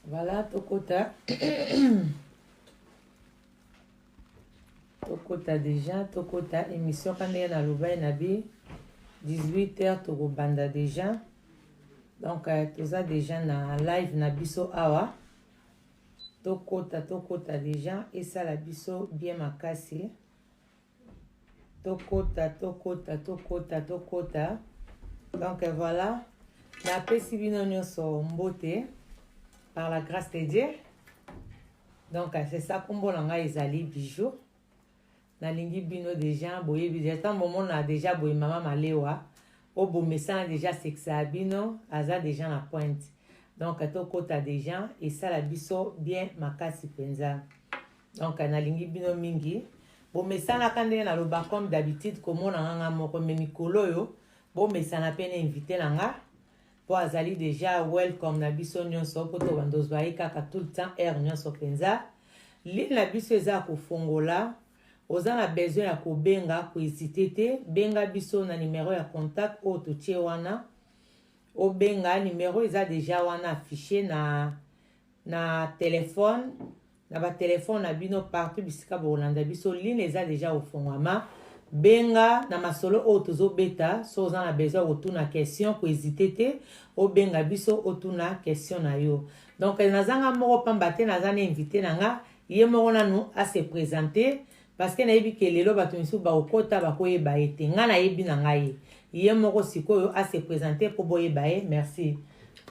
Voilà, Tokota. Tokota déjà, Tokota, émission quand on a l'oubaï nabi, 18h, Togo Banda déjà. Donc, tout ça déjà na live na biso awa. Tokota déjà, et ça la biso bien makasi. Tokota. Donc voilà, na pesi bino nyonso mbote par la grâce de Dieu. Donc c'est ça kombo nanga ezali bijou. Na lingi bino déjà boye déjà tant moment na déjà boye mama malewa. O bomesa déjà sexa bino aza déjà na pointe. Donc tokota déjà et ça la biso bien makasi penza. Donc na lingi bino mingi. Bomesa na kande na loba comme d'habitude comme na nga moko me mikolo yo. Bomesa na pene invité nanga. Po azali déjà welcome na biso nyonso po to bandos bayi kaka tout le temps air nyonso penza. Li na biso eza ko fongola. Oza na besoin ya ko benga ko hésiter te benga biso na numéro ya contact o to tie wana. O benga numéro eza déjà wana affiché na téléphone. Na ba téléphone na bino partout bisika bolanda biso ligne eza déjà au fongama. Benga na masolo o tozo beta so oza na besoin otuna question ko hésiter te o benga biso otuna question na yo. Donc nazanga moko pamba te nazana invité nanga ye moko nanu a se présenter parce que na yebi ke lelo bato misu ba okota ba koyeba ete nga na yebi na ngai ye moko sikoyo a se présenter po boyeba e. Merci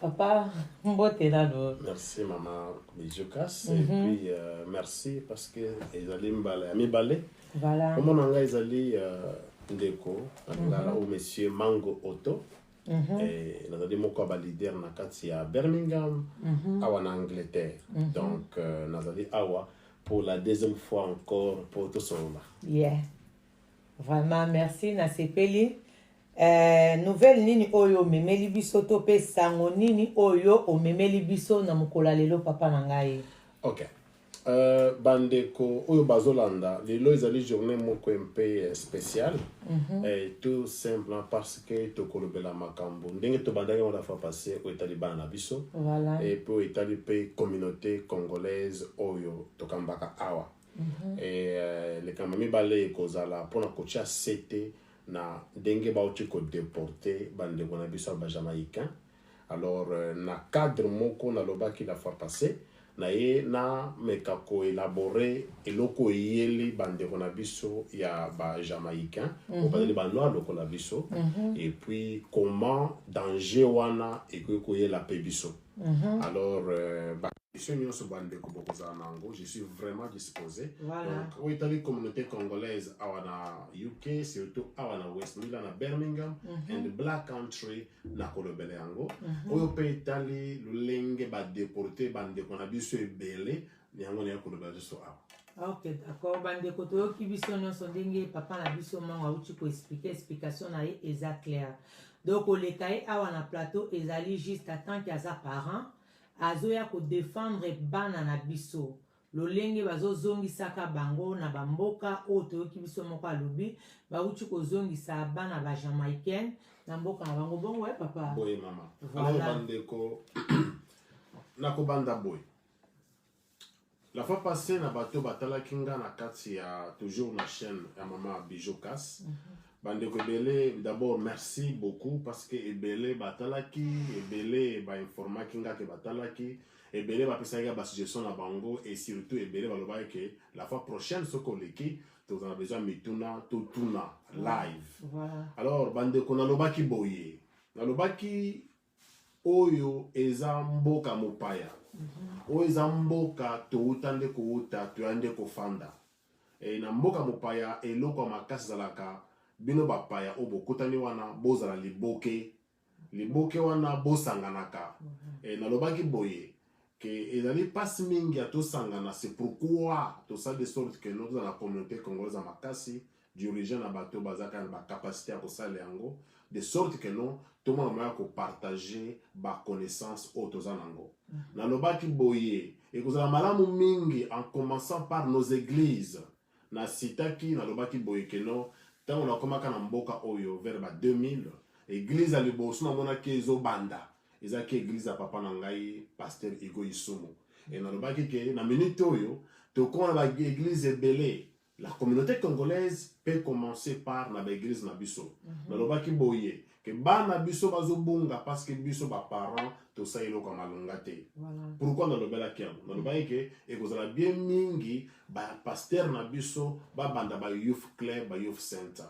papa mbote nano. Merci maman Bijoukas et puis merci parce que ezali mbala mi balé. Voilà. Comment nanga ezali ndeko ngala au monsieur Mango Otto. Et nazali moko ba leader na kati ya Birmingham awa na Angleterre. Donc nazali awa pour la deuxième fois encore pour tout cela. Yeah. Vraiment merci na sepeli. Nouvelle nini oyo memeli biso to pe sango nini oyo o memeli biso na mukola lelo papa na ngai. OK. Bandeko oyo bazolanda lelo ezali journée moko mpe spéciale tout simplement parce que tokolobela makambo ndenge to bandaki on a fait passer au etali bana biso. Voilà. Et pour etali pe communauté congolaise oyo tokambaka awa. Et les kamami balé kozala pona kocha CT na ndenge bauti ko déporter bandeko na biso ba jamaïcain. Alors na cadre moko na lobaki la fois passé na ye na mekako élaborer eloko yeli bandeko na biso ya ba jamaïcain ou ba ba noir loko la biso et puis comment danger wana et ko yela pe biso. Alors je suis vraiment disposé. Voilà. Donc, où est la communauté congolaise à UK, surtout à West Milan, à Birmingham, and the Black Country, na Kolobeleango. Où est Italie, le lingue ba déporté, bande qu'on a biso et belé, niango ni Kolobele so awa. Ok, d'accord. Bande koto ki biso nyonso ndenge papa na biso manga uti ko explication na ye eza clair. Donc le kai awa na plateau ezali juste tant qu'il y a sa parent azoya ko défendre bana na biso. Lolenge bazo zongisaka bango na bamboka oto ki biso moko alobi ba uti ko zongisa bana ba jamaïcaine na mboka na bango bongo ouais papa. Boy mama. Voilà. Alors bandeko nako banda boy. La fois passée na bato batala kinga na kati ya toujours na chaîne ya mama Bijoukas. Bandeko Ebele, d'abord merci beaucoup parce que Ebele batalaki, Ebele ba informa kinga ke batalaki, Ebele ba pesaka ba suggestion na bango et surtout Ebele ba loba que la fois prochaine ce koleki, tu as besoin mituna tuna live. Voilà. Alors bandeko na lobaki boye. Na lobaki oyo eza mboka mopaya. Oyo eza mboka toutande ko uta, tuande ko fanda. Et na mboka mopaya eloko makasi zalaka bino bapaya o bokutani wana bozala liboke wana bosanganaka nalobaki boye ke ezali pasi mingi ya tosangana. C'est pourquoi tout ça de sorte que nous dans la communauté congolaise à makasi dirigeant na bato bazaka na ba capacité à kosala yango de sorte que nous tout le monde ko partager ba connaissance au tozanango. Nalobaki boye et kozala malamu mingi en commençant par nos églises na sitaki nalobaki boye que non. On a commencé à mboka oyo vers 2000 église à liboso na mona kezo banda ezaki église ya papa na ngai pasteur Igo Isumu et nalobaki ke na minute oyo tokona ba église ebele. La communauté congolaise peut commencer par la église na biso. Nalobaki boye que bana biso bazobunga parce que biso ba parents to sa eloko malonga te. Pourquoi nalobelaki yango? Nalobaki ke ekozala bien mingi ba pasteur na biso ba banda ba youth club, ba youth center.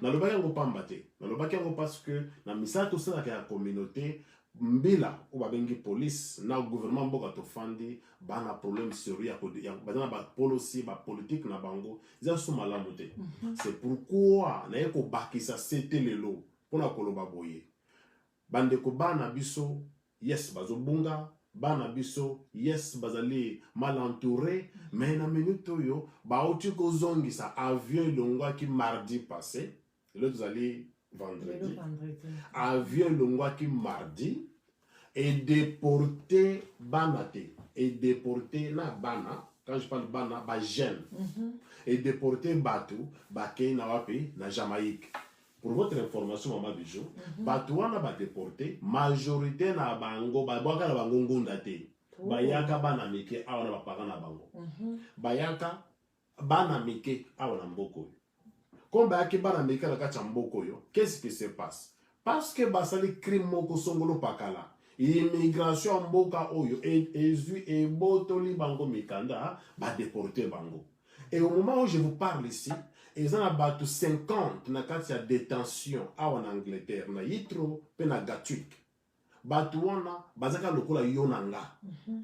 Nalobaki yango pamba te. Nalobaki yango parce que na misala to sa ya communauté mbila ou babengi police na gouvernement mboka to fandi bana problème sérieux ya bazana ba policy ba politique na bango za suma la moté. C'est pourquoi na yeko bakisa c'était lelo pona koloba boye bande ko bana biso yes bazobunga bana biso yes bazali mal entouré mais na minute yo ba oti ko zongisa avion longwa ki mardi passé le tozali vendredi avion longwa ki mardi et déporté banate et déporté na bana quand je parle bana ba jeune et déporté batou ba na wapi na Jamaïque. Pour votre information maman bijou batou wana ba déporté majorité na bango ba boka na bango ngunda te bayaka bana mike awana ba parents na bango bayaka bana mike awana mboko. Comme bayaki bana mike na kati mboko yo, qu'est-ce qui se passe? Parce que basali crime moko songolo pakala immigration mboka oyo et botoli bango mikanda ba déporté bango. Et au moment où je vous parle ici, ils ont abattu 50 na kati ya détention en Angleterre na Yitro pe na Gatwick. Batu wana bazaka lokola yonanga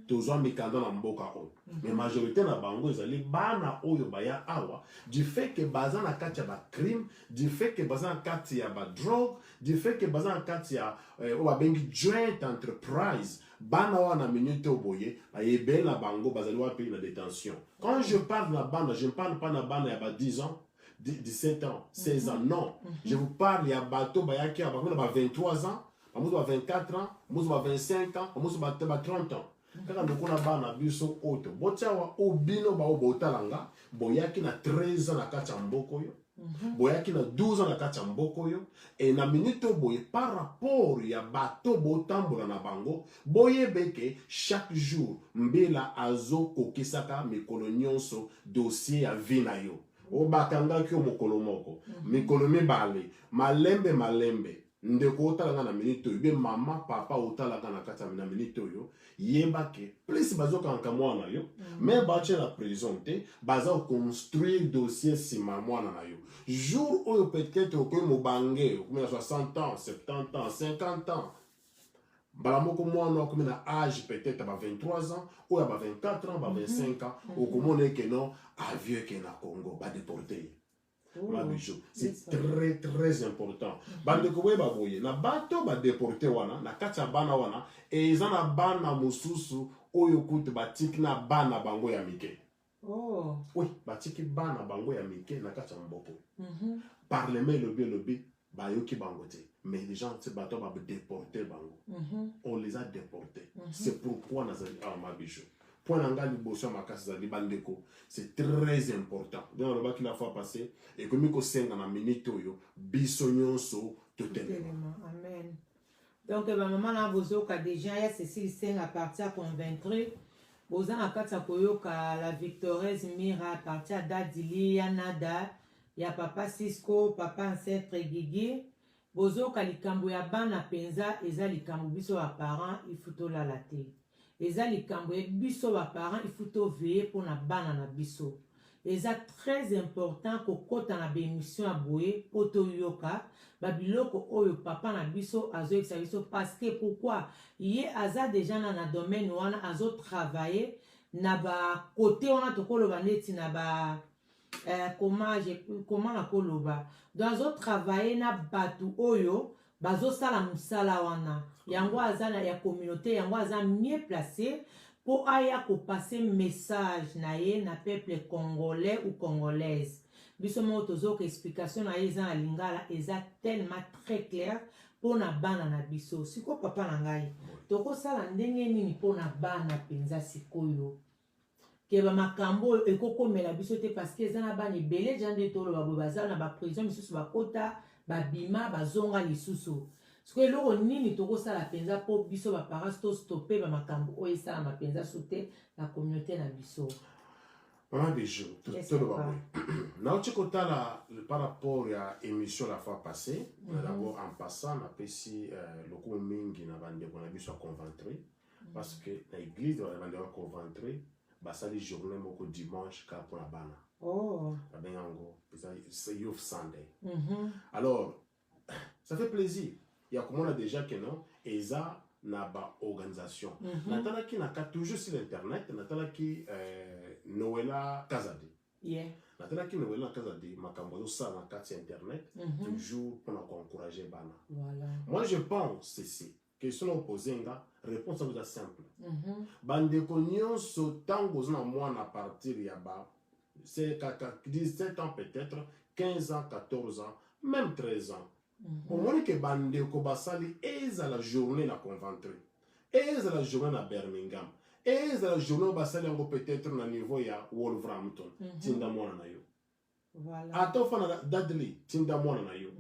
tozwa mikanda na mboka oyo. Mais majorité na bango ezali bana oyo baya awa du fait que baza na kati ya ba crime, du fait que baza na kati ya ba drogue, du fait que baza na kati ya babengi joint enterprise bana wana minute oboye ayebel na bango bazali wapi na détention. Quand je parle de la bande, je ne parle pas na bana ya ba 10 ans 17 ans, 16 ans, non. Je vous parle, il y a bateau, il y a 23 ans, il y a 24 ans, il y a 25 ans, il y a 30 ans. Quand on a bana biso auto, botia wa obino ba obotalanga, boyaki na 13 ans na kacha mboko yo. Boyaki na 12 ans na kacha mboko yo et na minute boye par rapport ya bateau botambola na bango, boye beke chaque jour mbela azo kokisaka mikolo nyonso dossier ya vina yo. O bakanga ki o mokolo moko mikolo mibale malembe ndeko otalanga na minute oyo be mama papa otalanga na kati na minute oyo yeba ke plus bazokanka mwana yo mais bache na prison te baza construire dossier sima mwana na yo jour oyo peut-être okoyi mobange okomi na 60 ans 70 ans 50 ans balamoko mwana okomi na âge peut-être à 23 ans ou à 24 ans, 25 ans, ou comment on est que non, à vieux que na Congo, va déporter. C'est très très important. Bande kowe ba boye na bato ba déporter wana na kacha bana wana et ils en a bana mususu oyo kutu batiki na bana bango ya mike. Oh. Oui, batiki bana bango ya mike na kacha mboko. Parlement lobby ba yoki bango te. Mais les gens se battent pour déporter bango. On les a déportés. C'est pourquoi nous avons ma bijou. Point d'angle bosso makasi za libandeko, c'est très important. Dans le bas qui la fois passé et comme ko senga na minute oyo biso nyonso totelema. Amen. Donc maman na bozo ka déjà ya Cécile Seng à partir convaincre boza na kata koyoka la victorieuse Mira à partir d'Adili ya Nada ya papa Cisco papa ancêtre Gigi bozo ka likambo ya bana penza eza likambo biso ba parents il faut to la laté. Eza likambo ya biso ba parents il faut to veiller pour na bana na biso. Eza très important ko kota na bémission a boye poto yoka babiloko oyo papa na biso azo exercice parce que pourquoi yé aza déjà na domaine wana azo travailler na ba côté wana to koloba neti na ba comment na koloba dans autre travailler na batu oyo bazo sala musala wana yango azana ya communauté yango aza mieux placé pour aya ko passer message na ye na peuple congolais ou congolaise biso mo tozo ko explication na ye za lingala eza tellement très clair pour na bana na biso siko papa na ngai toko sala ndenge nini pour na bana penza sikoyo ke ba makambo ekokomela biso te parce que ezana bani belé jande tolo babo bazana ba prison misusu bakota babima bazonga lisusu Parce que eloko nini tokosala penza po biso baparents tostopper bamakambo oyo esalama penza so te na communauté na biso. Maman Bijou, tout le monde. Nauti kotala par rapport à l'émission la fois passée, d'abord en passant, on a pris le coup mingi na bande qu'on a vu sur conventrer, parce que l'église on a bande conventrer, bah ça les journées moko dimanche car pour la bana. Oh. La bengango, c'est Youth Sunday. Alors, ça fait plaisir. Il y a comme on a déjà que non, et ça na ba organisation. Natala qui n'a qu'à toujours sur internet, natala qui Noëlla Kazadi. Yeah. Natala qui Noëlla Kazadi, ma cambozo ça na carte internet, toujours pour nous encourager bana. Voilà. Moi je pense ceci. Question opposée nga, réponse à vous est simple. Bande konyo so tango na moi na partir ya ba, c'est 17 ans peut-être, 15 ans, 14 ans, même 13 ans. Pour moi, que bande ko basali eza la journée na conventry, eza la journée na Birmingham, eza la journée basali ngo peut-être na niveau ya Wolverhampton, tinda mona na yo. Voilà. Atofa na Dudley, tinda mona na yo.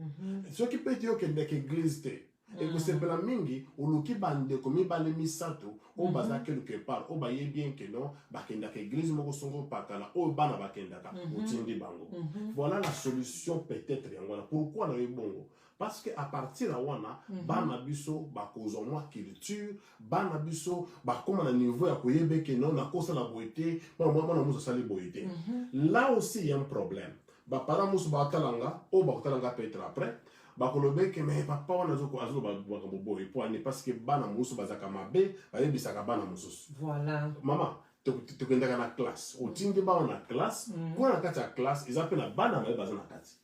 Ce qui peut dire que dès que église te et que c'est bela mingi uluki bande ko mi bale misato o baza quelque part o baye bien que non bakenda que église moko songo pakala o bana bakenda ka utindi bango. Voilà la solution peut-être yango. Pourquoi na yo bongo? Parce que à partir de wana bana biso bakozo moi culture bana biso bakoma na niveau ya koyebe que non na kosa la boité moi muso sali boité. Là aussi il y a un problème. Ba para muso batalanga o batalanga peut-être après bakolobe que mais papa wana zoko azo ba boy parce que bana muso bazaka mabe bayebisaka bana muso. Voilà. Maman tu kenda na classe otindi ba na classe kwa na kati ya classe ils appellent bana ba bazana kati.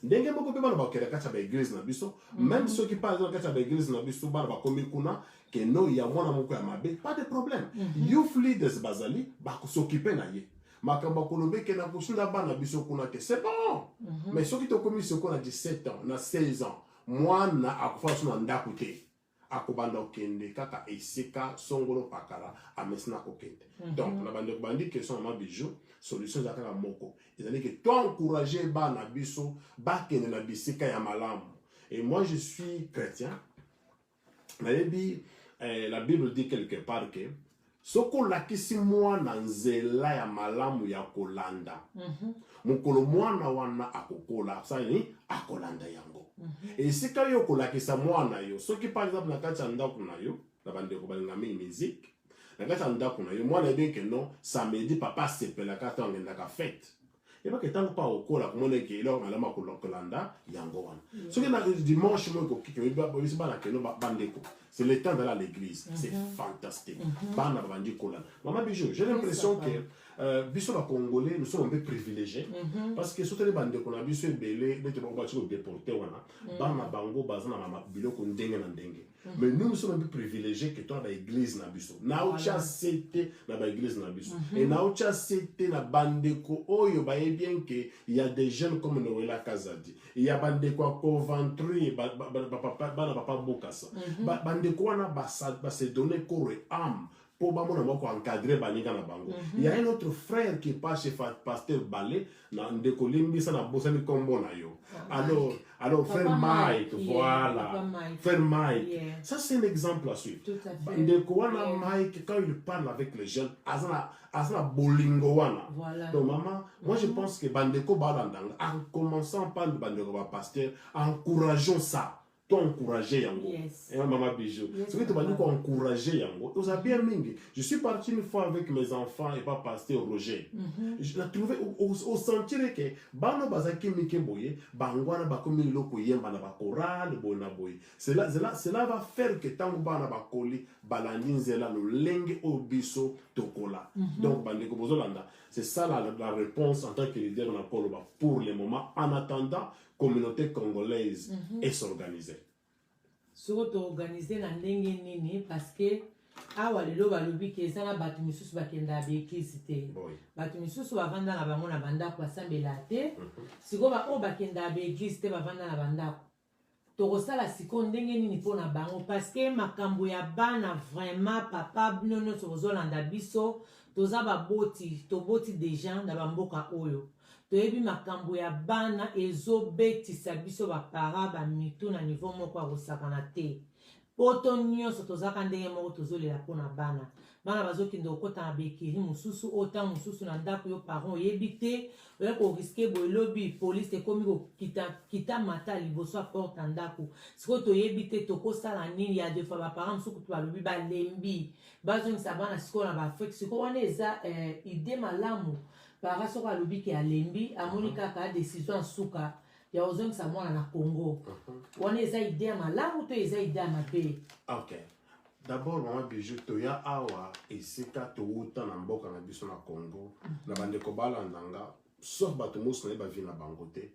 Ndenge moko pe bana ba kera kati ba église na biso même ceux qui parlent kati ba église na biso bana ba komi kuna que no ya mwana moko ya mabe pas de problème. Youth leaders bazali ba s'occuper na ye. Makamba kolobe ke na kusunda bana biso kuna ke c'est bon. Mais ceux qui te commis ce qu'on a 17 ans, na 16 ans, moi na akufa suna ndakute. Akobanda okende kaka esika songolo pakala amesina kokende. Donc na bande bandi que son ma bijou solution za kaka moko. Ils allaient que toi encourager bana biso ba kende na bisika ya malamu. Et moi je suis chrétien. La Bible dit quelque part que soko lakisi mwana nzela ya malamu ya kolanda. Mukolo mwana wana akokola sani akolanda yango. Et si ka yo kolakisa mwana yo, soki par exemple na kati ya ndako na yo, na bande ko balinga musique, na kati ya ndako na yo, mwana bien que non, samedi papa sepela kata ngenda ka fête. Et pas que tant pas au cola comme on est qui là malama kolanda yango wana. Soki na dimanche mo ko kiki ba na keno bandeko. C'est le temps d'aller à l'église. C'est fantastique. Bana bandi kolanda. Maman Bijou, j'ai l'impression que biso ba congolais nous sommes un peu privilégiés parce que surtout les bandes qu'on a biso belé les gens qui sont déportés wana bana bango bazana mama biloko ndenge na ndenge. Mais nous sommes un peu privilégiés que toi dans l'église na biso. Na ucha cité na ba église na biso. Et na ucha cité na bandeko oyo ba bien que il y a des jeunes comme Noëlla Kazadi. Il y a bandeko à Coventry papa Bokassa. Bandeko wana ba se donner corps et âme. Pour encadrer baninga na bango. Il y a un autre frère qui passe chez pasteur Balé na ndekolimbi sa na bosani kombo na yo. Alors frère Mike, voilà. Frère Mike. Ça c'est un exemple à suivre. Ndeko wana Mike quand il parle avec les jeunes, azana bolingo wana. Donc maman, moi je pense que bandeko balandanga en commençant par le bandeko pasteur, encourageons ça. Encourager yango. Et maman Bijou. C'est que tu vas nous encourager yango. Tu as bien mingi. Je suis parti une fois avec mes enfants et pas pasteur Roger. Je l'ai trouvé au sentir que bano bazaki mike boye, bangwana bakomi loko yemba na bakoral bona boye. Cela va faire que tant bana bakoli balandi nzela no lenge obiso tokola. Donc bandeko bozolanda. C'est ça la réponse en tant que leader na Koloba pour le moment en attendant communauté congolaise et s'organiser. Surtout organiser na ndenge nini parce que awa lelo balobi ke ezala bato misusu bakenda beekisi te. Bato misusu bavanda na bango na bandako basambela te. Siko ba o bakenda beekisi te bavanda na bandako. Tokosala siko ndenge nini mpona bango parce que makambo ya bana vraiment papa nono tozolanda biso toza baboti toboti déjà na bamboka oyo. toyebi makambo ya bana ezobetisa biso bapara bamito na niveau moko akosakana te poto nyonso tozalaka ndenge moko tozolela mpona bana bana bazokende kokɔta na bekiri mosusu ota mosusu na ndako yo parent oyebi te oya koriske boye lobi polise ekomi kokita mata liboso ya porte ya ndako sikoyo toyebi te tokosala nini ya defa baparent mosuku to balobi balembi bazongisa bana sikoyo na baafrike sikoyo wana eza ide malamu para soko alobi ke alembi amoni kaka décision asuka ya kozongisa mwana na Congo wana eza ide ya malamu to eza ide ya mabe. Ok, d'abord mama Bijou toya awa esika touta na mboka na biso na Congo na bandeko balandanga sauf bato mosu na ye bavi na bango te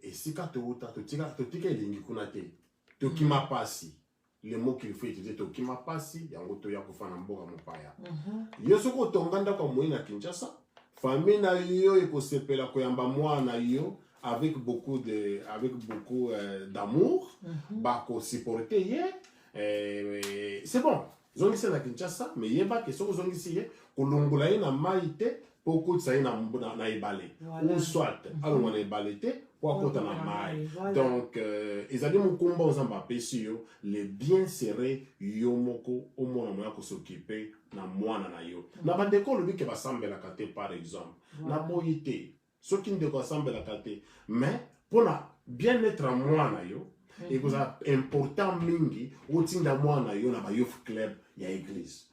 esika touta totika elingi kuna te tokima pasi le mot qu'il faut utiliser tokima pasi yango toya kofa na mboka mopaya yo soki otonga ndako ya moi na Kinshasa famille na yo ekosepela koyamba mwana yo avec beaucoup d'amour bako supporter ye c'est bon zongisi na Kinshasa mais yeba ke soko zongisi ye kolongola ye na mai te po kotisa ye na ebale ou soit alongwa na ebale te po akota na mai donc ezali mokumba ozamba apesi yo le bien serait yo moko omona moya kosokipe na mwana na yo na bandeko olobi ke basambelaka te par exemple na boyi te soki ndeko asambelaka te mais mpona bien-être ya mwana yo ekozala important mingi otinda mwana yo na bayouth club ya église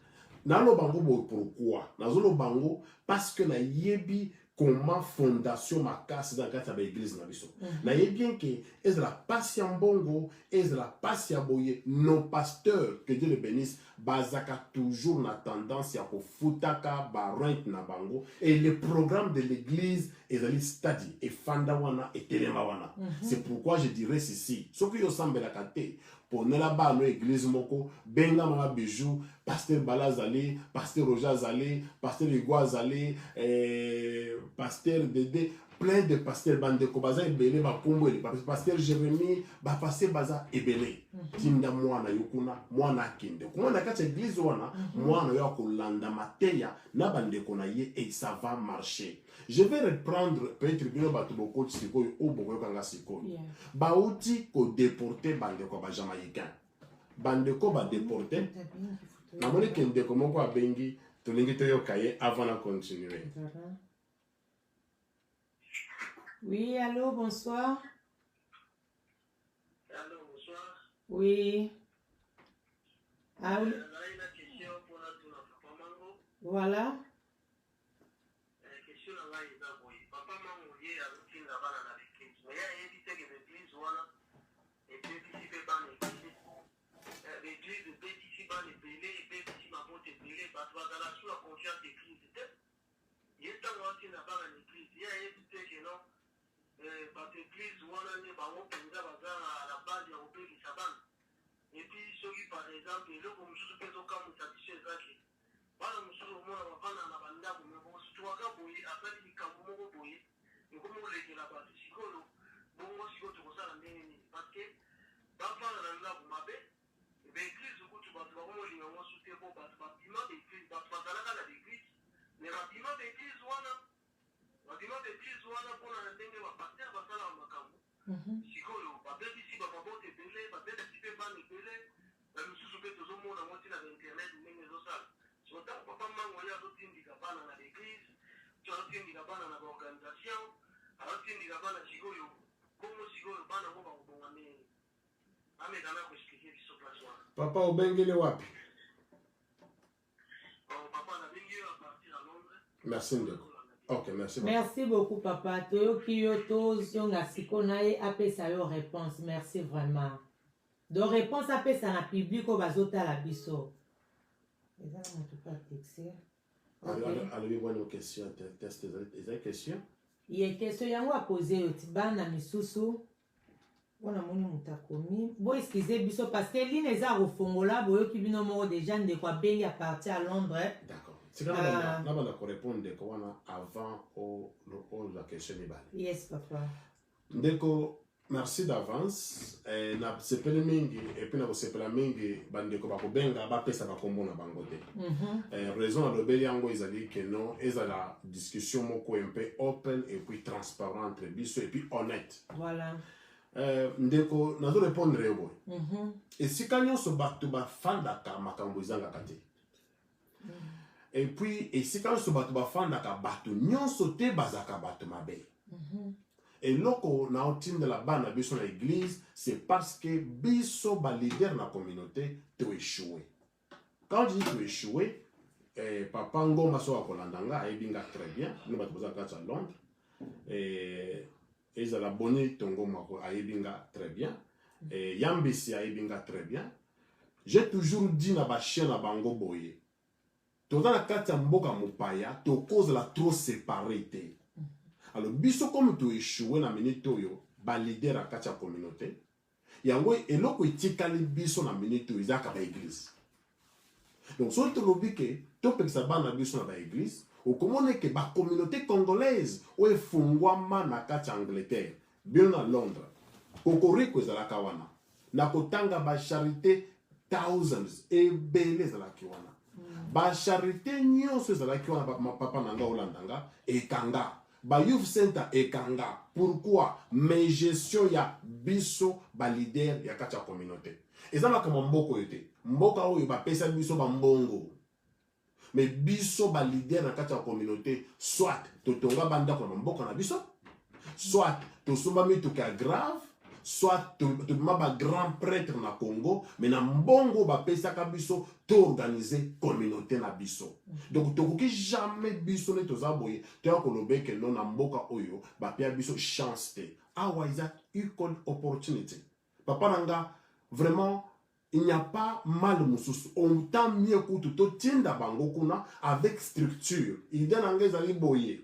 naloba ngo boye pourquoi nazoloba ngo parce que nayebi comment fondation makasi dans kati ya baeglise na biso nayebi bien ke ezala pasi ya mbongo ezala pasi ya boye nos pasteurs que Dieu le bénisse bazaka toujours na tendance ya kofutaka barente na bango et le programme de l'église ezali stadi efanda wana etelema wana c'est pourquoi je dirais ceci soki yosambelaka te ponela bano église moko benga mama Bijou pasteur Bala azali pasteur Roger azali pasteur Igwa azali pasteur Dédé plein de pasteurs bandeko baza ebele bakombo ele pasteur Jérémie bapasteur baza ebele tinda mwana yokuna mwana akende komona kati ya église wana mwana yo akolanda mateya na bandeko na ye et ça va marcher. Je vais reprendre peut-être bino bato boko sikoyo o boko kanga sikoyo bauti ko déporter bandeko ba jamaïcain bandeko ba déporter na moni kendeko moko abengi tolingi toyoka ye avant de continuer. Oui, allô, bonsoir. Allô, bonsoir. Oui. Ah oui. Voilà. Question là est d'abord. Papa m'a mouillé à l'outil là-bas dans l'église. Mais il y a évité que l'église voilà et puis ici peut pas l'église. L'église peut ici pas les belés et puis ici ma porte belé parce que dans la sous la confiance d'église. Il est dans l'outil là-bas dans l'église. Il y a évité que non parce que l'église voilà n'est pas au pays là à la base il y a au pays Saban. Et puis ceux qui par exemple le comme je peux au camp satisfait ça bana mususu omona bafana na bandako situaka boye asali likambo moko boye ekomoolekela bato sikoyo bongo sikoyo tokosala ndenge nini parceke bafana na ndako mabe baeglise kutu bato bakomolinga mosu te po bato babima baeglise bato bazalaka na baeglise me babima baeglise wana mpona na ndenge bapaster basalaka makambo sikoyo babebisi bamabote ebele babebisi mpe bana ebele bamisusu mpe tozomona moti na bainternet ndenge ezosala sotango papa mango ye azotindika bana na l'église to azotindika bana na baorganisation azotindika bana sikoyo kongo sikoyo bana ngo bakobonga ndenge amekana koexplike biso place wana Papa obengele wapi? Papa nabengi yo à partir à Londres. Merci ndeko. Ok, merci. Merci beaucoup papa. Toyoki yo tozonga siko na ye apesa yo réponse. Merci vraiment. Donc réponse apesa na public o bazotala biso. Allez, voir nos questions, test des questions. Il y a une question yango a posé bana misusu. Wana moni mutakomi. Bo excusez biso parce que l'ine eza refongola boyo ki bino moko déjà ndeko abengi à partir à Londres. D'accord. C'est quand même là on répondre avant la question ibale. Yes papa. Ndeko Merci d'avance. Na sepele mingi et puis na ko sepela mingi bandeko ba ko benga ba pesa ba kombo na bango te. Raison à lobeli yango ezali que non, ezala discussion moko un peu open et puis transparent entre biso et puis honnête. Voilà. Ndeko nazo répondre yo. Et si kanyo so bato ba fandaka makambo ezanga kate. Et puis et si kanyo so bato ba fandaka bato nyonso te bazaka bato mabe. Et loko na otinde la bana biso na église, c'est parce que biso ba leader na communauté to échoué. Quand je dis to échoué, papa ngoma so akolandanga ayebinga très bien, nous ba toza katsa Londres. Et ils la boni tongoma ko ayebinga très bien. Et Yambisi ayebinga très bien. J'ai toujours dit na ba chien na bango boye. Toza na katsa mboka mopaya, to cause la trop séparité. Alors, biso comme tu échoué na minute oyo, ba leader a kacha communauté. Yango eloko itikali biso na minute oyo izaka ba église. Donc, so to lobike, to pekisa bana biso na ba église, o komone ke ba communauté congolaise o efungwama na kacha Angleterre, bien na Londres. Kokoriko ezalaka wana. Na kotanga ba charité thousands ebele ezalaki wana. Ba charité nyonso ezalaki wana papa nanga olandanga ekanga. Ba youth center ekanga. Pourquoi? Mais gestion ya biso ba leader ya kacha communauté. Ezama kama mboko yote. Mboka oyo ba pesa biso ba mbongo. Mais biso ba leader na kacha communauté soit totonga banda kwa mboka na biso, soit tosomba mituka grave, soit to ba grand prêtre na Congo, mais na mbongo ba pesa ka biso to organiser communauté na biso. Donc tokoki jamais biso ne tozaboye to yakolobe ke non na mboka oyo ba pia biso chance te. Awa is that equal opportunity. Papa nanga vraiment il n'y a pas mal mususu. On t'a mieux que tout tienda bango kuna avec structure. Il donne en gaz ali boye.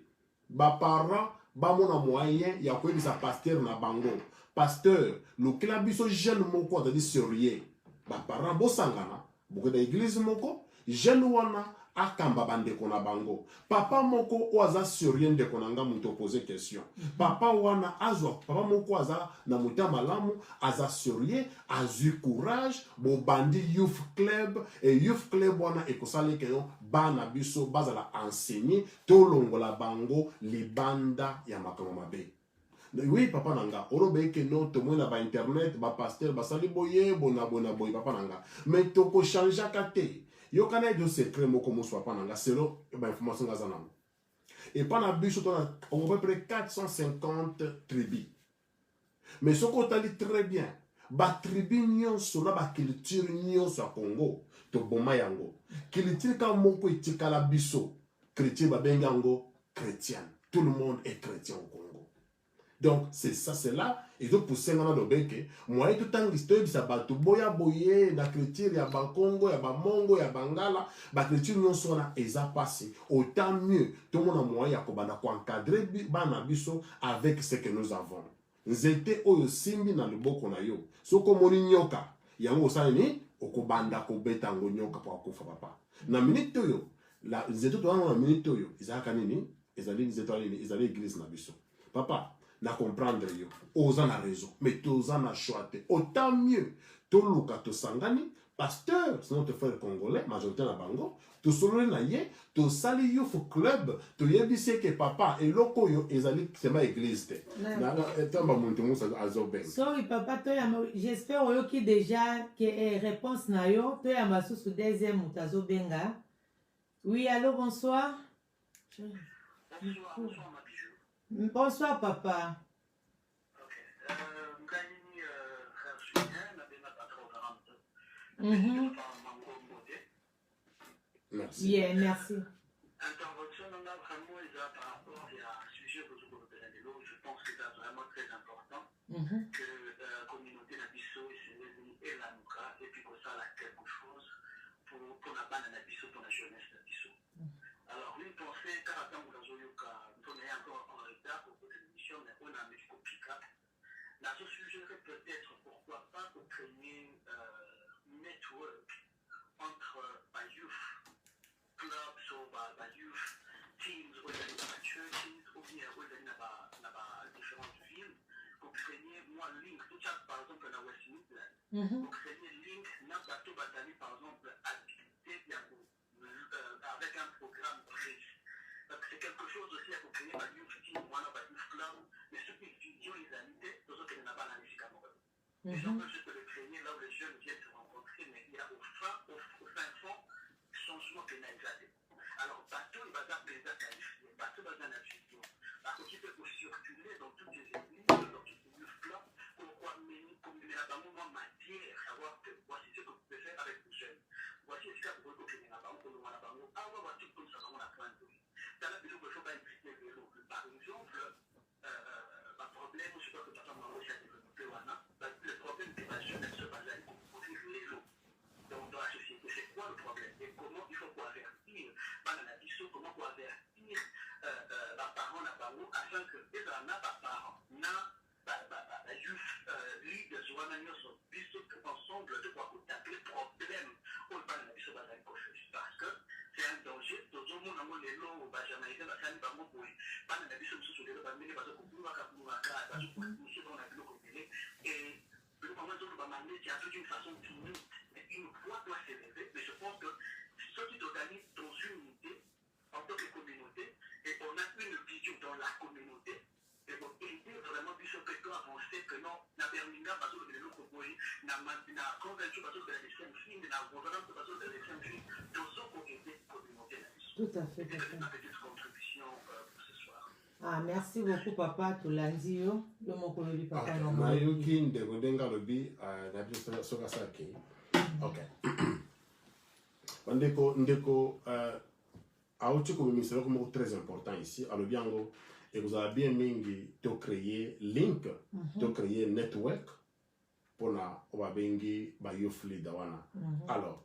Ba parents ba mona moyen ya ko sa pasteur na bango. Pasteur, le club biso jeune moko da di sérieux. Ba parents bo sangana, boko da église moko, jeune wana akamba bande kona bango. Papa moko oaza sérieux de konanga muto poser question. Papa wana azwa, papa moko aza na muta malamu, aza sérieux, azu courage, bo bandi youth club et youth club wana ekosale keyo bana biso bazala enseigner to longola bango libanda ya makambo mabe. Oui, papa nanga, orobe ke no to na ba internet, ba pasteur, ba sali boye, bona boye papa nanga. Mais to ko changer kate. Yo kana de secret moko mo papa nanga, selon ba information ngazana. Et pendant biso to na à peu près 450 tribus. Mais ce qu'on t'a dit très bien, ba tribu nyonso na ba culture nyonso a Congo, to boma yango. Culture ka moko itikala biso, chrétien ba bengango chrétien. Tout le monde est chrétien au Congo. Donc, c'est ça, c'est là. Et donc, pour ça, on a le bec. Moi, tout le temps, l'histoire, ça va tout boya boye, la culture, il y a Congo, il y a Mongo, il y a Bangala. La culture, nous sommes là, et ça passe. Autant mieux, tout le monde a moyen de encadrer Banabiso avec ce que nous avons. Nous étions au Simbi dans le beau qu'on a eu. Ce qu'on a nyoka, il y a un osani, au Kobanda, Kobeta, nyoka pour Kofa papa. Na minute yo, la, ils étaient dans la minute yo, ils ont kanini, ils allaient l'église Nabiso. Papa, na comprendre yo oza na raison mais toza na choix te autant mieux toluka tosangani pasteur sinon te frère congolais majorité na bango to solole na ye to sali youth club to yebise ke papa eloko yo ezali sema église te na tamba muntu musa azoben sorry papa to ya j'espère oyo ki déjà que réponse na yo to ya masusu deuxième mutazo benga. Oui, allô, bonsoir. Bonsoir. Bonsoir, papa. Merci. Yeah, merci. Intervention, on a vraiment par rapport à un sujet que je pense que c'est vraiment très important que la communauté Nabiso et la Mouka et puis que ça a quelque chose pour la bande Nabiso, pour la jeunesse Nabiso. Alors, une pensée, car attends, on est encore en retard pour cette émission, mais on a mis au pick-up. Là, je suggérerais peut-être, pourquoi pas, de créer network entre youth clubs ou youth teams, ou churches, ou bien dans différentes villes, pour créer, moi, Pour créer link, n'a pas tout battu, par exemple, activité avec un programme précis. Donc c'est quelque chose aussi à créer par une vidéo, moi, par une flamme, mais ce qui est vidéo, les amis, tout ce qui n'a pas la musique à moi. Les gens peuvent juste le créer là où les jeunes viennent se rencontrer, mais il y a au fin fond, changement pénalisé. Alors, bateau, il va d'appeler ça qualifié, bateau va dans la vidéo. Parce qu'il peut circuler dans toutes les églises, dans toutes les muscles, pour combiner la moment matière, savoir que voici ce que vous pouvez faire avec les jeunes. Voici ce que vous pouvez faire avec les jeunes. Ah, ouais, voici tout ça, on a plein de choses. Dans la vidéo, il ne faut pas expliquer les autres. Par exemple, le problème, je sais pas que papa m'a aussi développé, le problème de la jeunesse se base à les lots. Donc, dans la société, c'est quoi le problème et comment il faut avertir, pendant la discussion, comment avertir les parents afin que les parents juste l'idée de joindre ensemble de quoi taper le problème au bas de la discussion parce que c'est un danger. Tout le monde a les lots au Benjamin, il va faire des parents pour pendant la discussion sur les lots, parce que pour nous, et le moment où on va m'amener, il y a toute une façon timide, mais une voix doit s'élever. Mais je pense que ceux qui organisent dans une unité, en tant que communauté, et on a une vision dans la communauté, et pour aider vraiment plus ce que peut avancer, que non, la Birmingham, parce que le Koboï, la convention, parce que les 5 filles, la gouvernance, parce que les 5 filles, tous ceux qui ont aidé la communauté. Tout à fait. C'est ma petite contribution pour ce soir. Ah, merci beaucoup, papa. Tu l'as dit, yo. Le mot que je papa. Mayuki ndenga lobi na biso soka saki. Ok. Ndeko auti comme ministère comme très important ici. Alors bien go et vous avez bien mingi to créer link, to créer network pour na wabengi ba yofli dawana. Alors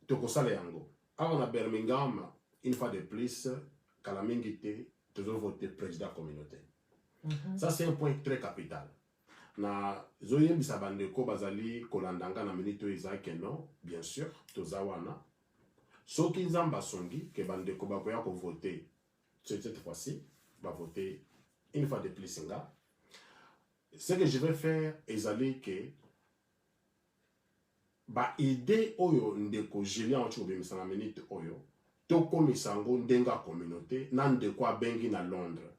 to ko sale yango. Alors na Birmingham une fois de plus kalamingité toujours voter président communauté. Ça c'est un point très capital. Na zoye bisabandeko bazali kolandanga na minito izake non, bien sûr, tozawana. Soki nzamba songi ke bandeko bakoya ko voter cette fois-ci, va voter une fois de plus nga. Ce que je vais faire ezali que ba idée oyo ndeko Julien ochobe misana minute oyo toko misango ndenga communauté na ndeko abengi na Londres.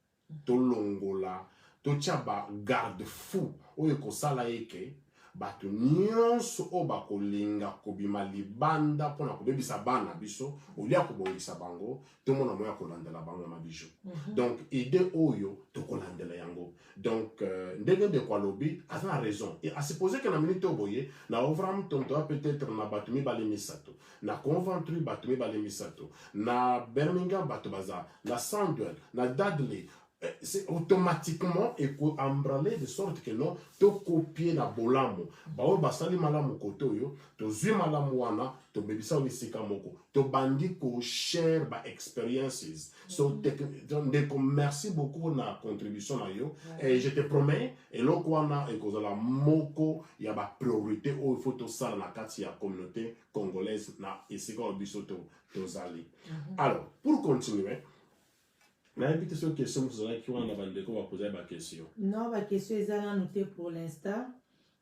Tolongola totia ba garde fou oyo kosala eke bato nyonso o bakolinga kobima libanda mpona kobebisa bana biso olia kobongisa bango tomona moya kolandela bango ya mabijo. Donc idée oyo tokolandela yango. Donc ndenge ndeko alobi aza na raison et à supposer que na minute oboye na ovram tonto peut-être na bato mibale misato na Coventry bato mibale misato na Birmingham bato baza na Sandwell na Dudley. C'est automatiquement embralé de sorte que non to copier na bolamo bao basali malamu koto yo to zui malamu wana to bebisa onisika moko to bandi ko share ba experiences. So merci beaucoup na contribution na yo et je te promets et loko wana e kozala moko ya ba priorité o il faut to sala na kati ya communauté congolaise na esika obiso to zali. Alors pour continuer na invité sur question qui ont va poser ma question. Non, ma question est à noter pour l'instant.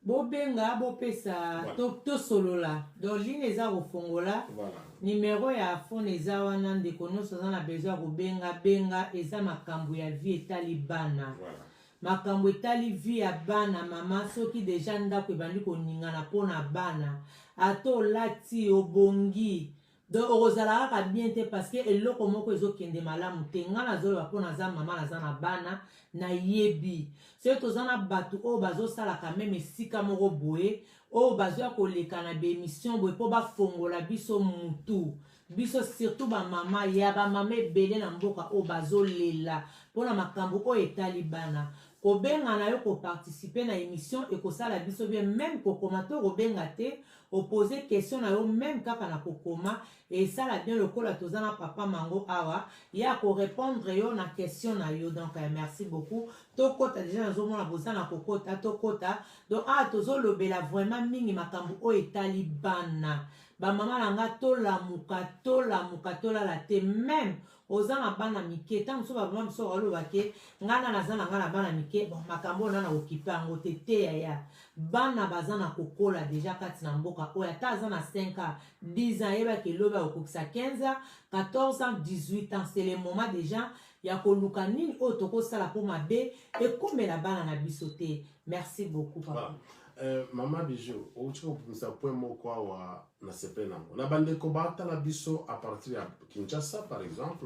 Bobenga, bopesa, to solo là. Donc, ligne au fongola. Voilà. Numéro ya phone eza wana ndeko nyonso aza na besoin kobenga benga eza makambo ya vie etali bana. Voilà. Makambo etali vie ya bana mama soki deja ndako ebandi koningana mpona bana. Ato lati obongi. Donc ozala kaka bien te parce que eloko moko ezokende malamu te nga nazoloba mpo naza mama naza na bana na yebi soki toza na bato oyo bazosalaka meme esika moko boye oyo bazoya koleka na baémission boye mpo bafongola biso mutu biso surtout bamama ya bamama ebele na mboka oyo bazolela mpona makambo oyo etali bana kobenga na yo koparticipe na émission ekosala biso bien même kokoma to kobenga te opposer question na yo même kaka na kokoma et ça la bien lokola toza na papa mango awa ya ko répondre yo na question na yo donc merci beaucoup tokota déjà nazomona boza na kokota tokota donc tozo lobela vraiment mingi makambo o etali bana bamama na nga tolamuka tolala te même oza na bana mike ntango mosusu babama mosusu balobake ngana naza na nga na bana mike bon makambo ona na okipe yango te te yaya bana baza na kokola deja kati na mboka oyo ata aza na 5 ans 10 ans yebaki elobi akokokisa 15 ans 14 ans 18 ans c'est le moment déjà ya koluka nini oyo tokosala mpo mabe ekomela bana na biso te. Merci beaucoup papa. Mama Bijou outi kopumisa point moko awa na sepe nango na bandeko batala biso à partir ya Kinshasa par exemple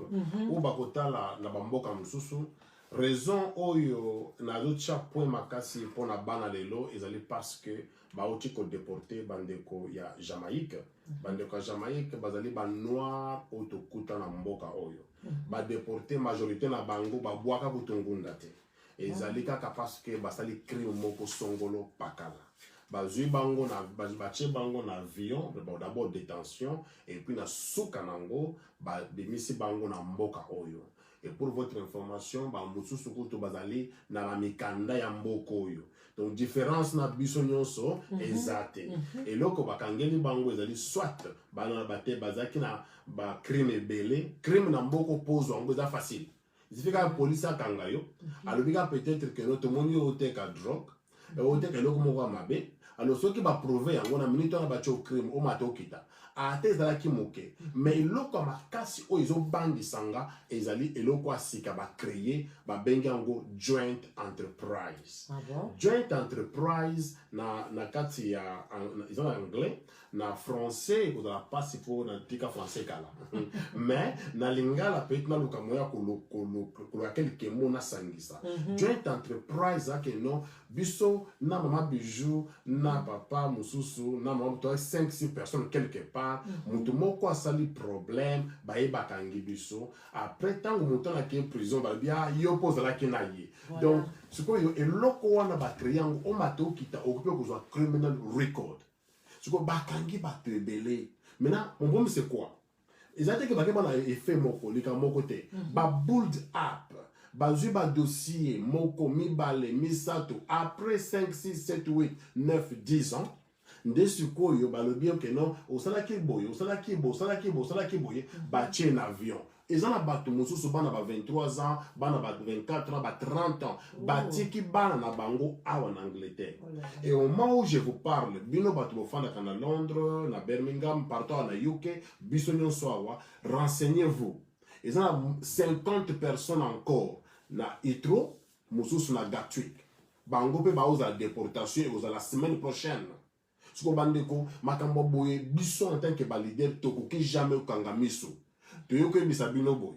ou bakotala na bamboka mosusu raison oyo nazotia point makasi mpona bana lelo ezali parce que bauti kodeporte bandeko ya Jamaïque bandeko ya Jamaïque bazali banoir oyo tokuta na mboka oyo badeporte majorité na bango babwaka butungunda te ezali kaka parce que basali crime moko songolo pakala bazui bango na batie bango na avion d'abord détention et puis na suka nango bemisi bango na mboka oyo. Et pour votre information bamususu kutu bazali na la mikanda ya mboka oyo donc différence na biso nyonso ezate eloko bakangeli bango ezali soit bana bate bazaki na ba crime ebele crime na mboka pozo yango eza facile. Il suffit que la police a kangayo, alors peut-être que notre monde est à drogue, et au que l'on va mabe, alors ceux qui va prouver en une minute on a battu au crime, au mato kita, à tes ala qui moque, mais l'eau comme a cassé au iso bandi sanga, et zali et l'eau quoi si va créer, va bengango joint enterprise. Joint enterprise na kati ya ils ont anglais. Na français vous avez pas si pour na tika français kala mais na lingala peut na luka moya ko quelques mots na sangisa joint enterprise que non biso na mama Bijou na papa mususu na mama to 5-6 personnes quelque part mutu moko asali problème ba yeba kangi biso après tant mutu na ki prison ba bia yo pose la kinaye donc ce ko yo eloko wana ba triangle o mato kita occupé ko criminal record. Ce que bakangi bato ebele. Maintenant, mon problème c'est quoi? Ils ont dit que bakeba effet moko, lika moko te. Ba build up, ba zuba dossier moko mi bale mi sato après 5 6 7 8 9 10 ans. Nde suko yo ba le bien que non, au salaki boye, ba tien avion. Ils ont battu mususu bana ba 23 ans, bana ba 24 ans, ba 30 ans, ba tiki bana na bango awa en Angleterre. Et au moment où je vous parle, bino batu bofanda kana Londres, na Birmingham, partout na UK, bisonyon soawa, renseignez-vous. Ils ont 50 personnes encore na Itro, mususu na Gatwick. Bango pe ba oza déportation et oza la semaine prochaine. Ce que bandeko makambo boye biso en tant que leader toko ki jamais kangamiso. Toyoke bisabino boy.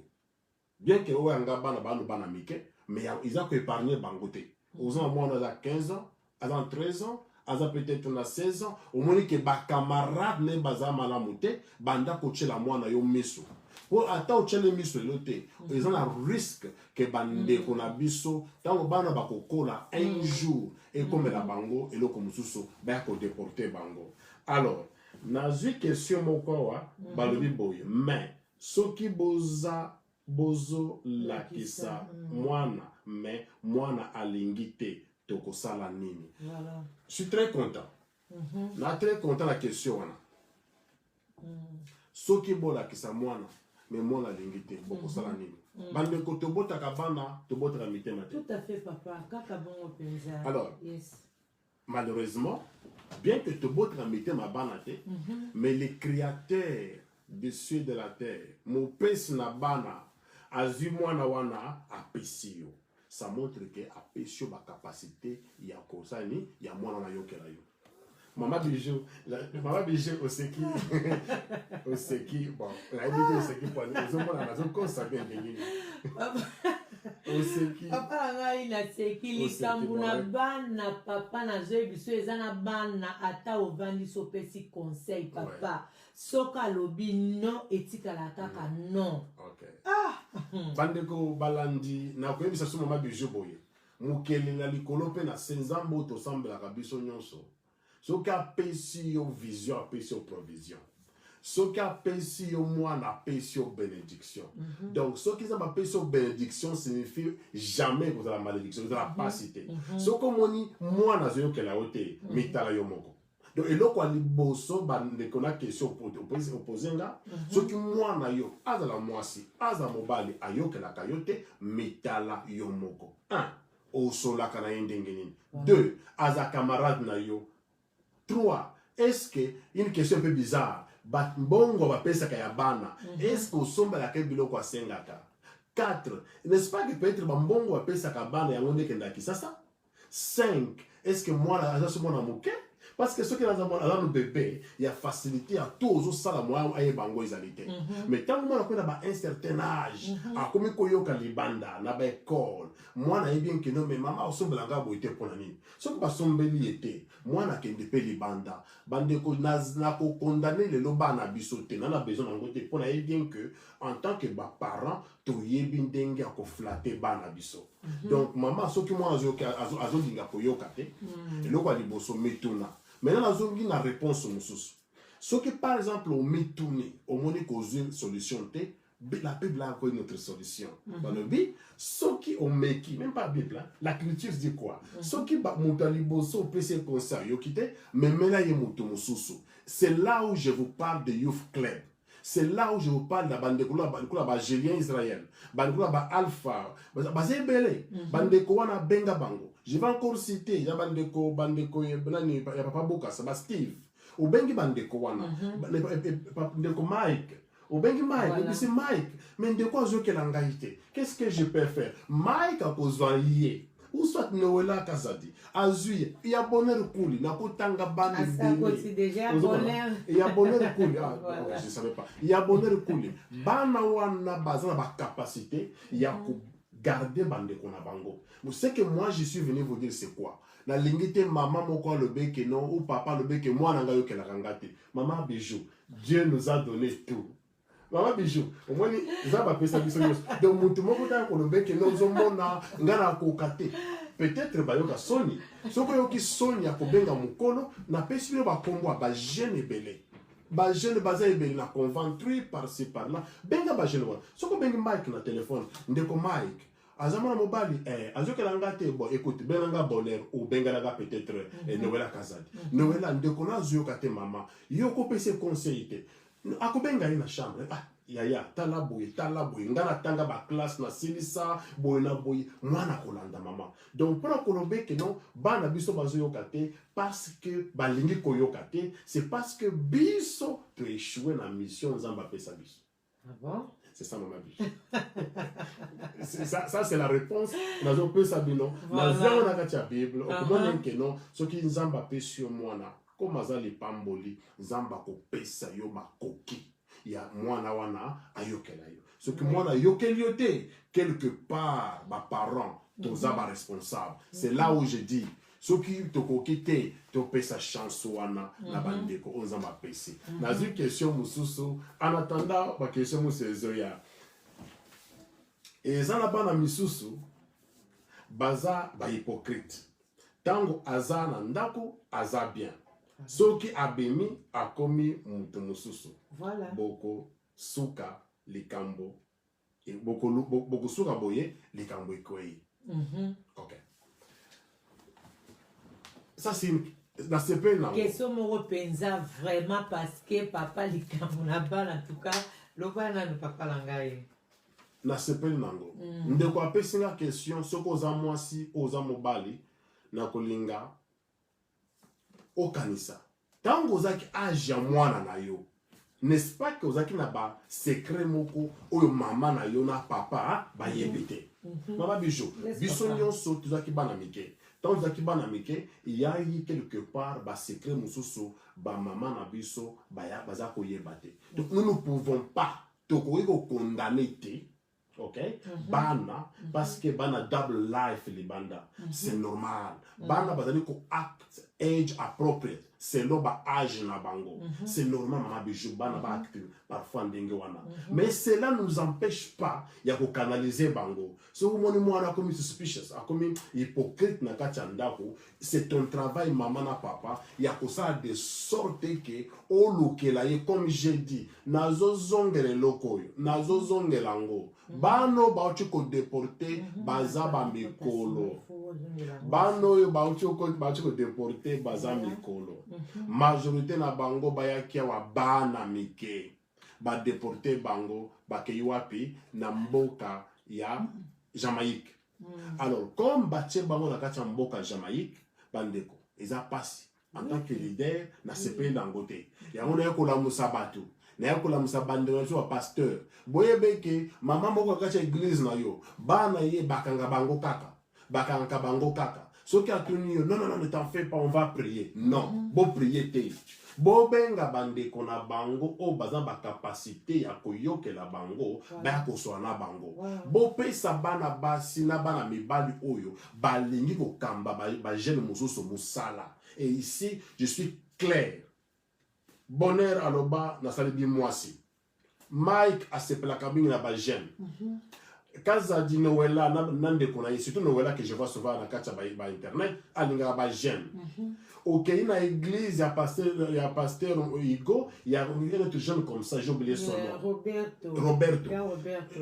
Bien que oanga bana mike, mais ils ont épargné bangoté. Aux ans moi on a 15 ans, à 13 ans, à peut-être on a 16 ans, au moins que ba camarade ne baza malamuté, banda coacher la moi na yo miso. Pour attendre que les miso loté, ils ont un risque que bande qu'on a biso, tant bana ba kokola un jour et comme la bango et le comme suso ba ko déporter bango. Alors, nazi question moko wa balobi boy, mais soki bozo lakisa mwana mais mwana alingite tokosala nini. Voilà. Je suis très content. Na très content la question wana. Soki bo lakisa mwana mais mwana alingite bokosala nini. Bande ko tobota kabana tobota la mitema te. Tout à fait papa, kaka bon penza. Alors, yes. Malheureusement, bien que tobota la mitema bana te, mais les créateurs des cieux de la terre, mon pèse na bana, azu mwana wana apesio. Ça montre que apesio ba capacité ya kosani ya mwana na yokela yo. Maman Bijou oseki oseki bon, la dit oseki pour les hommes na zo kosa bien ngeni. Oseki. Papa ngai na seki likambu na bana papa na zo biso ezana bana ata ovandi so pesi conseil papa. Soka lobi non etikala kaka non. OK. Bandeko balandi na koyebisa so Maman Bijou boye. Mukele na likolo pe na senzambo to sambela kabiso nyonso. Ce qui a payé au vision, a payé au provision. Ce qui a payé au moine, a payé aux bénédiction. Donc, ce qui a payé aux bénédiction signifie jamais que vous avez la malédiction, vous n'avez pas cité. Ce que vous avez moine, a que la haute, mitala yomoko. donc eloko liboso bandeko na question opposé nga soki mwana yo azala mwasi aza mobali ayokelaka yo te mitala yo moko 1 osolaka na ye ndenge nini 2 aza camarade na yo 3 est-ce que une question un peu bizarre mbongo bapesaka ya bana est-ce que osombelaka biloko asengaka 4 n'est-ce pas que peut-être bambongo bapesaka bana yango ndekendaki sasa 5 est-ce que mwana aza so mwana moke parce que ceux qui ont un bébé, il y a facilité à tous aux salles moi à bango isalité. Mais tant que moi on a un certain âge, à comme koyo kalibanda, na ba école, moi na bien que non mais maman au sombe langa boité pour la nuit. Ce que pas sombe liété, moi na kende pe libanda, bande ko na ko condamner le loba na bisoté, na besoin en côté pour na bien que en tant que ba parent, to yebi ndenge à ko flatter ba na biso. Donc maman ce que moi azo dinga koyo kate, et le quoi liboso metuna. Maintenant, nous avons une réponse au ce que par exemple, on met tourné, on monnaie cause une solution, la Bible a encore une autre solution. Dans le Bible, ce qui on met qui, même pas la Bible, la culture dit quoi? Ce qui va monter liboso, PC conseil, yo quitte, mais maintenant il y a c'est là où je vous parle de Youth Club. C'est là où je vous parle de la bande de Koula, Gélien Israël, bande de Alpha, Bazébélé, bande de Kouana Benga Bango. Je vais encore citer, il y a Bandeko, il y a Papa Boka, ça va Steve, ou Bengi Bandeko Wana, Bandeko Mike, ou Bengi Mike, et puis c'est Mike, mais de quoi je vais l'engager? Qu'est-ce que je peux faire? Mike a posé ou soit Noëlla Kazadi, Azuye, il y a bonheur couli, n'a pas tanga bande de déjà bonheur. Il y a bonheur couli, je ne savais pas. Il y a bonheur couli. Bana wana bazana ba capacité, il y a garder bande qu'on a bango. Vous savez que moi je suis venu vous dire c'est quoi? La lingité maman moko le bec non ou papa le bec moi nanga yo ke la rangate. Maman bijou, Dieu nous a donné tout. Maman bijou, au moins ça va pesa biso nyos. Donc mutu moko ta ko le bec non zo mona ngana ko kate. Peut-être ba yo ka soni. Soko yo ki soni ya ko benga mukolo na pesi yo ba kombo ba jeune belé. Ba jeune baza ebeli na conventry par-ci par-là. Benga ba jeune wana. Soko bengi Mike na téléphone, ndeko Mike. Azama mobali azoke langa te bon écoute benanga bonheur ou benga peut-être Noëlla Kazadi. Noëlla ndeko na zoyoka te maman. Yoko pese conseil te. Akobenga ina chambre. Ah yaya talaboye ngana tanga ba classe na silisa boye na boye mwana kolanda maman. Donc pour kolobe que non bana biso bazoyoka te parce que balingi koyoka te, c'est parce que biso tu échoué na mission nzamba pesa biso. Ah bon? C'est ça, maman biche. Ça, c'est la réponse. Nous avons peu ça, non. Nous avons la Bible. Comment est-ce que non? Ce qui nous a fait sur moi, comme ça, les pamboli, zamba ko pesa yo ma koki. Il y a moi na wana ayokela yo. Ce que moi na yokeliote quelque part, ma parents, tous aba responsable. C'est là où je dis. Ce qui te coquette, te paie sa chance wana na bandeko on ma pesi. Na une question mususu en attendant ma question mususu ya. Et ça na bana misusu baza ba hypocrite. Tango aza na ndako aza bien. Ce qui abemi a commis mutu mususu. Voilà. Boko suka likambo et boko suka boye likambo ikoi. OK. Ça c'est la CP là. Question moro penza vraiment parce que papa likambo na bana en tout cas lobana no papa langai. Na CP nango. Ndeko apesinga question soko za mwasi oza mobali na kolinga okanisa. Tango zaki age ya mwana na yo. N'est-ce pas que ozaki na ba secret moko oyo mama na yo na papa ba yebite. Mama bijou, biso nyonso tuzaki bana mike. Tant que bana mike, il y a eu quelque part ba secret mususu ba maman na biso ba ya baza ko yebate. Donc nous ne pouvons pas to ko condamner te. OK? Bana parce que bana double life li banda. C'est normal. Bana bazali ko act age appropriate. C'est là ba âge na bango. C'est normal maman bijou bana ba acte parfois ndenge wana. Mais cela ne nous empêche pas ya ko canaliser bango. So vous mwana comme suspicious, comme hypocrite na kachandako, c'est ton travail maman na papa, ya ko ça de sorte que o lokela ye comme j'ai dit, nazo zongere lokoyo, nazo zongelango. Bano ba ko déporter baza ba mikolo. Bano yo ba ko déporter majorité baza mikolo majorité na bango bayaki awa bana mike badeporte bango bakei wapi na mboka ya Jamaïque. Alors comme batie bango na kati ya mboka Jamaïque bandeko eza pasi en tant que leader na CP Dangote yango na yakolamusa bato na yakolamusa bandeko ya pasteur boyebe ke mama moko kati ya église na yo bana ye bakanga bango kaka soki atuni yo non ne t'en fais pas on va prier non bo prier te bo benga bandeko na bango o baza ba capacité ya koyokela bango ba kosoa na bango bo pesa bana basi na bana mibali oyo balingi kokamba ba jeune mosusu musala. Et ici je suis clair. Bonheur aloba na salibi mwasi Mike asepelaka mingi na ba jeune kaza di Noëlla nande kona surtout Noëlla que je vois souvent na kati ba internet alinga ba jeune ok na église ya pasteur Hugo il y a un autre jeune comme ça j'ai oublié son nom Roberto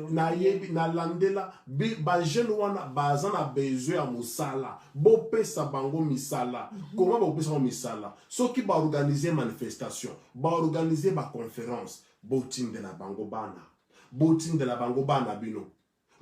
na yebi na landela ba jeune wana bazana besoin ya musala bo pesa bango misala comment ba pesa misala soki ba organiser manifestation ba organiser ba conférence botin de la bango bana bino.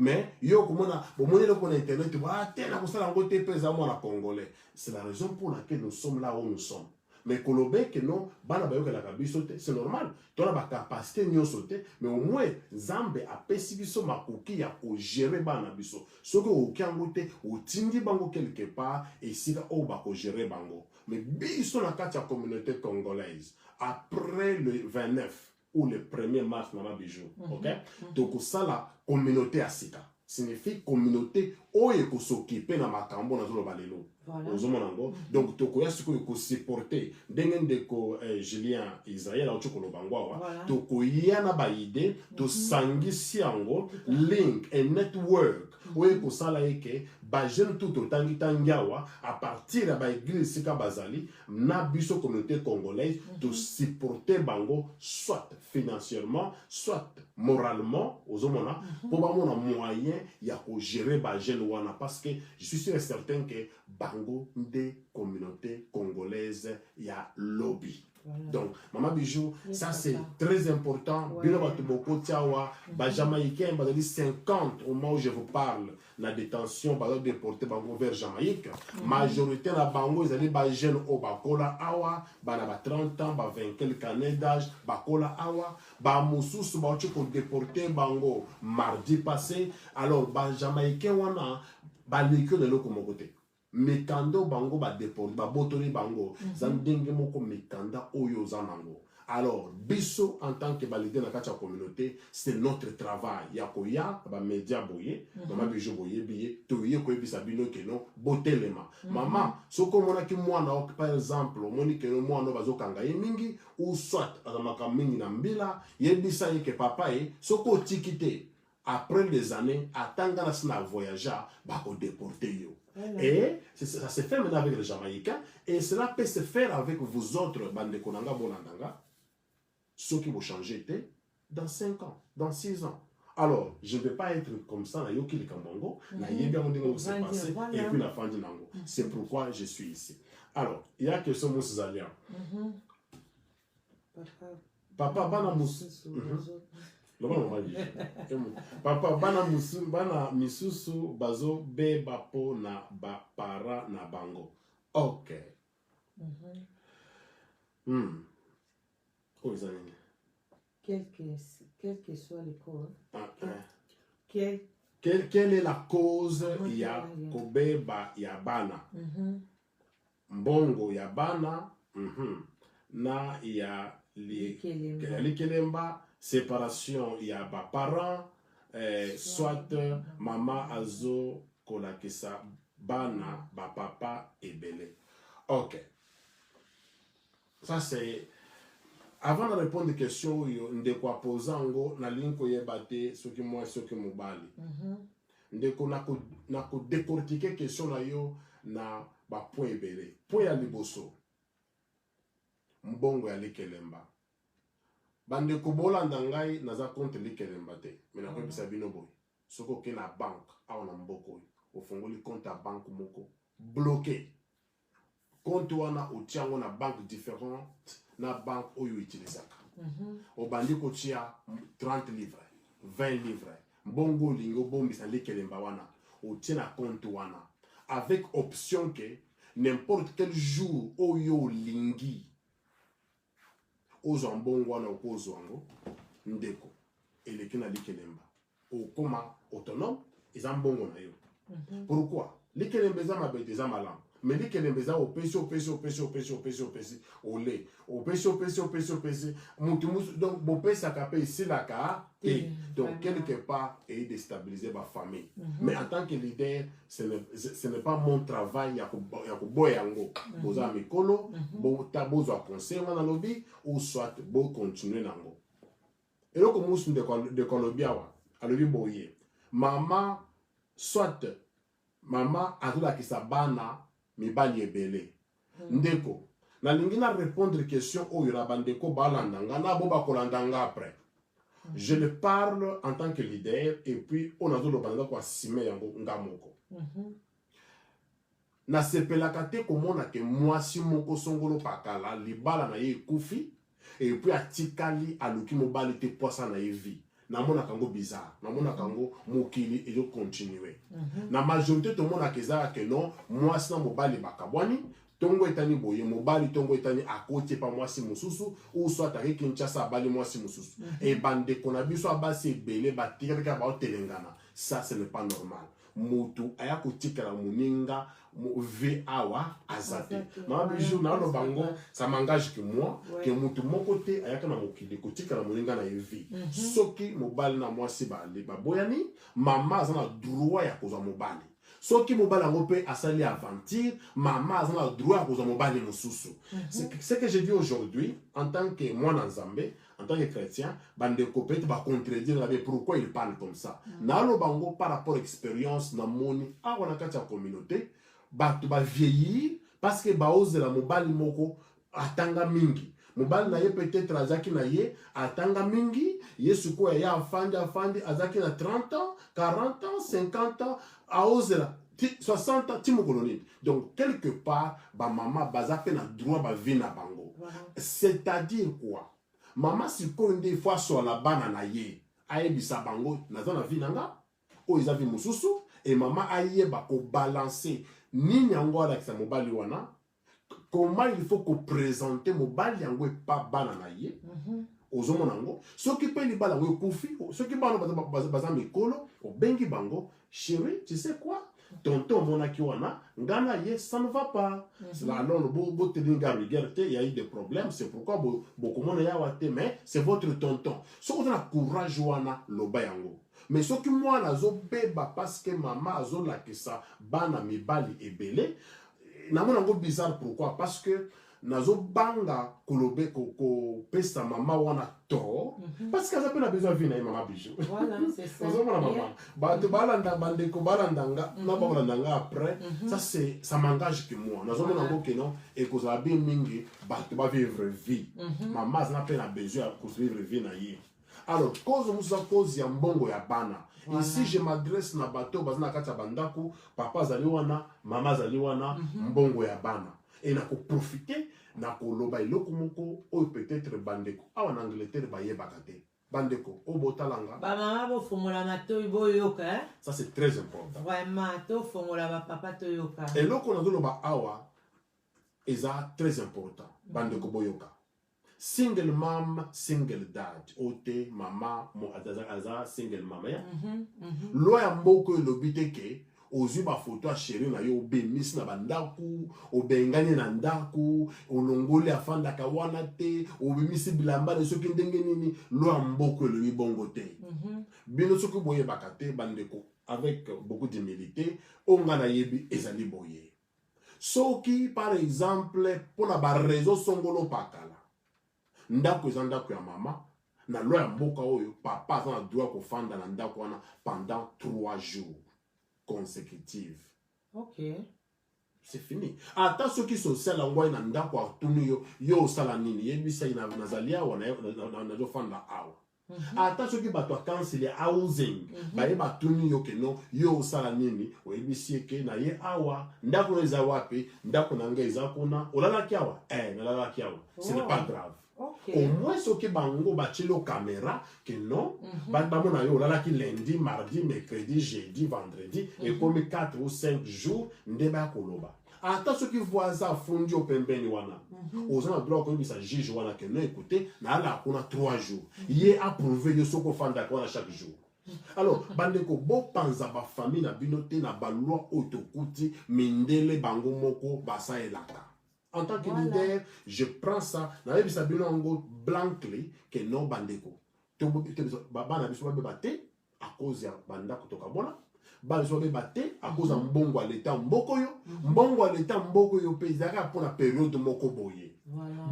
Mais yo komona bomoni le kon internet tena kosala ngo te pesa mwana congolais. C'est la raison pour laquelle nous sommes là où nous sommes. Mais kolobe que non bana bayoka la kabiso te c'est normal. Tona ba capacité nyonso te mais au moins Nzambe apesi biso makoki ya ko gérer bana biso. Soko okiango te otindi bango quelque part et sika o ba ko gérer bango. Mais biso na kati ya communauté congolaise après le 29 ou le 1er mars na bijou, ok? Donc ça la communauté asika signifie communauté oye ko s'occuper na makambo na zolo balelo. Donc tokoya siko ko supporter ndenge ko Julien Israël au chokolo bangwa tokoya na ba idée to sangisi yango link and network oye ko sala eke ba jeune tout otangi tangiawa à partir de ba église sika bazali na biso communauté congolaise to supporter bango soit financièrement soit moralement aux hommes pour ba mona moyen ya ko gérer ba jeune wana parce que je suis sûr et certain que bango des communautés congolaises il y a lobby. Donc, Maman Bijou, ça c'est très important. Bilo Batuboko Tiawa, Jamaïcain, 50 au moment où je vous parle, la détention, déporté Bango vers Jamaïque. Majorité na Bango, ils allaient jeunes au Bakola Awa, Banaba 30 ans, 20 quelques années d'âge, Bakola Awa, Bamoussous, Bachiko déporté Bango mardi passé. Alors, Jamaïcain, wana, Baliko de l'eau comme côté. Mekando bango ba déport ba botoli bango zandenge moko mekanda oyo zanango. Alors biso en tant que validé na kati ya communauté c'est notre travail ya koya ba média boye mama bijo boye biye to ye ko ebisa bino ke no botelema mama soko mona ki mwana ok par exemple moni ke no mwana bazokanga ye mingi ou soit azamaka mingi na mbila yebisa ye ke papa e soko tikite après des années atanga na sina voyager ba ko déporter yo. Et ça se fait maintenant avec les Jamaïcains et cela peut se faire avec vous autres bande konanga bonandanga ceux qui vont changer dans 5 ans, dans 6 ans. Alors, je ne vais pas être comme ça na yoki le Kambongo, na yebia on dingo se passer et puis na fandi nango. C'est pourquoi je suis ici. Alors, il y a que ce mot Zalia. Papa bana musu. Papa bana misusu bazo be bapo na ba para na bango. Ok. Quelle que soit les causes. Quelle est la cause ya kobeba ya bana? Mbongo ya bana na ya likelemba. Séparation, il y a ba parents, soit maman azo kolakisa bana ba papa et belé. Ok. Ça c'est avant de répondre aux questions, on quoi posango na linko yebate ce qui moi ce qui mobali. Ndeko na ko décortiquer question na yo na ba point belé. Point ya liboso. Mbongo ya likelemba. Bande ko bolanda ngai naza compte likelemba te mais na ko bisa bino boy soko ke na banque awa na mboko ofungoli compte à banque moko bloqué compte wana otia yango na banque différente na banque oyo utilisaka obandi kotia 30 livres 20 livres mbongo olingi obombisa likelemba wana otie na compte wana avec option que n'importe quel jour oyo olingi ozwa mbongo wana okozwa yango ndeko eleki na likelemba okoma autonome eza mbongo na yo. Pourquoi? Likelemba eza mabe eza malamu mais likelemba eza opesi ole opesi mutu donc bopesaka pe esilaka te donc quelque part et déstabiliser ma famille. Mais en tant que leader ce n'est pas mon travail ya koboya yango boza mikolo bozwa conseil wana lobi ou soit bo continuer nango eloko musu de Colombia wa alobi boye mama soit mama azolakisa bana mibali ebele ndeko nalingi na répondre question oyo na bandeko balandanga na bo bakolandanga après. Je le parle en tant que leader et puis on a zolo banda kwa sime yango ngamoko na sepelaka te komona ke mwasi moko songolo pakala libala na ye kufi et puis atikali aluki mobali te poisa na ye vie namona kango bizarre namona kango mokili ezo continuer na majorité to mona kezaka ke non mwasi na mobali bakabwani tongo etani boye mobali tongo etani akoti pa mwasi mususu ou soit ari Kinshasa abali mwasi mususu et bande kona biso abasi ebele batikaka ba otelengana ça ce n'est pas normal mutu aya kotikala muninga ve awa azate na bijou na lo bango ça m'engage que moi que mutu moko te ayaka na mokili kotikala muninga na evi soki mobali na mwasi bale baboyani mama azana droit ya kozwa mobali soki mobali yango pe asali aventure mama azana droit ya kozwa mobali mususu. Ce que je dis aujourd'hui en tant que moi na Nzambe en tant que chrétien bande copete ba contredire avec pourquoi il parle comme ça na lo bango par rapport à expérience na moni a wana kati ya communauté ba vieillir parce que ba ose la mobali moko atanga mingi mobali na ye peut-être azaki na ye atanga mingi yesu ko ya afandi azaki na 30 ans 40 ans 50 ans a ose la 60 ans timokoloni donc quelque part ba mama bazape na droit ba vie na bango c'est-à-dire quoi mama sikoyo nde fois sur la bana na ye ayebisa bango naza na vie nanga oyo eza vie mususu et mama ayeba ko balancer nini yango alakisa mobali wana comment il faut ko présenter mobali yango epa bana na ye ozomona yango soki pe libala yango ekufi soki bana baza mikolo obengi bango chérie tu sais quoi tonton monaki wana ngana ye ça ne va pas alors bo telinga regardez il y a eu des problèmes c'est pourquoi beaucoup mona ya wate mais c'est votre tonton so on a courage wana loba yango mais soki mwana zo beba parce que maman azo lakisa bana mibali ebele na mona ngo bizarre pourquoi parce que nazo banga kolobe ko pesa mama wana to parce qu'elle a besoin de venir mama bijou voilà c'est ça maman ba to balanda bande ko balanda na ba balanda après ça m'engage que moi nazo mona ngo que non et que ça bien mingi ba to ba vivre vie maman n'a pas besoin de vivre vie na ye alors cause ya mbongo ya bana ici je m'adresse na bato bazana kata bandaku papa zali wana mama zali wana mbongo ya bana et na ko profiter na ko loba eloko moko o peut-être bandeko awa na Angleterre ba yebaka te bandeko o botalanga ba mama bo fongola mato boyoka ça c'est très important vraiment to fongola ba papa to yoka eloko na loba awa eza très important bandeko boyoka single mom single dad ote mama mo aza single mama ya loi ya mboko elobite ke ozwi ba photo a chéri na yo obemisi na bandaku obengani na ndaku olongoli afandaka wana te obemisi bilamba de soki ndenge nini loi ya mboko elobi bongo te bino soki boyebaka te bandeko avec beaucoup d'humilité onga na yebi ezali boye soki par exemple pona ba réseau songolo pakala ndako eza ndako ya mama na loi ya mboka oyo papa aza na droit kofanda na ndako wana pendant 3 jours consécutifs. Ok. C'est fini. Ata soki social angwai na ndako atuni yo sala nini yebisa ina nazalia wana na fanda awa. ata soki bato akanseli auzeng baye batuni yo ke non yo osala nini oyebisi eke na ye awa ndako na eza wapi ndako na ngai eza kuna olalaki awa nalalaki awa ce n'est pas grave. Au moins soki bango batilo caméra que non bamona yo olalaki lundi mardi mercredi jeudi vendredi ekomi 4 ou 5 jours nde bakoloba ata soki voisin afundi o pembeni wana oza na droit koyebisa juge wana ke non écoutez naala kuna 3 jours ye approuvé yo soko fandaka wana chaque jour. Alors bandeko bopanza bafamille na bino te na baloi oyo tokuti mindele bango moko basalelaka. En tant que leader, je prends ça. Na yebisa bino ngo blankly que non bandeko. Bana biso ba bate à cause ya bandako tokabola. Bana biso ba bate à cause mbongo à l'état mboko yo. Mbongo à l'état mboko yo pe ezaka pour la période moko boye.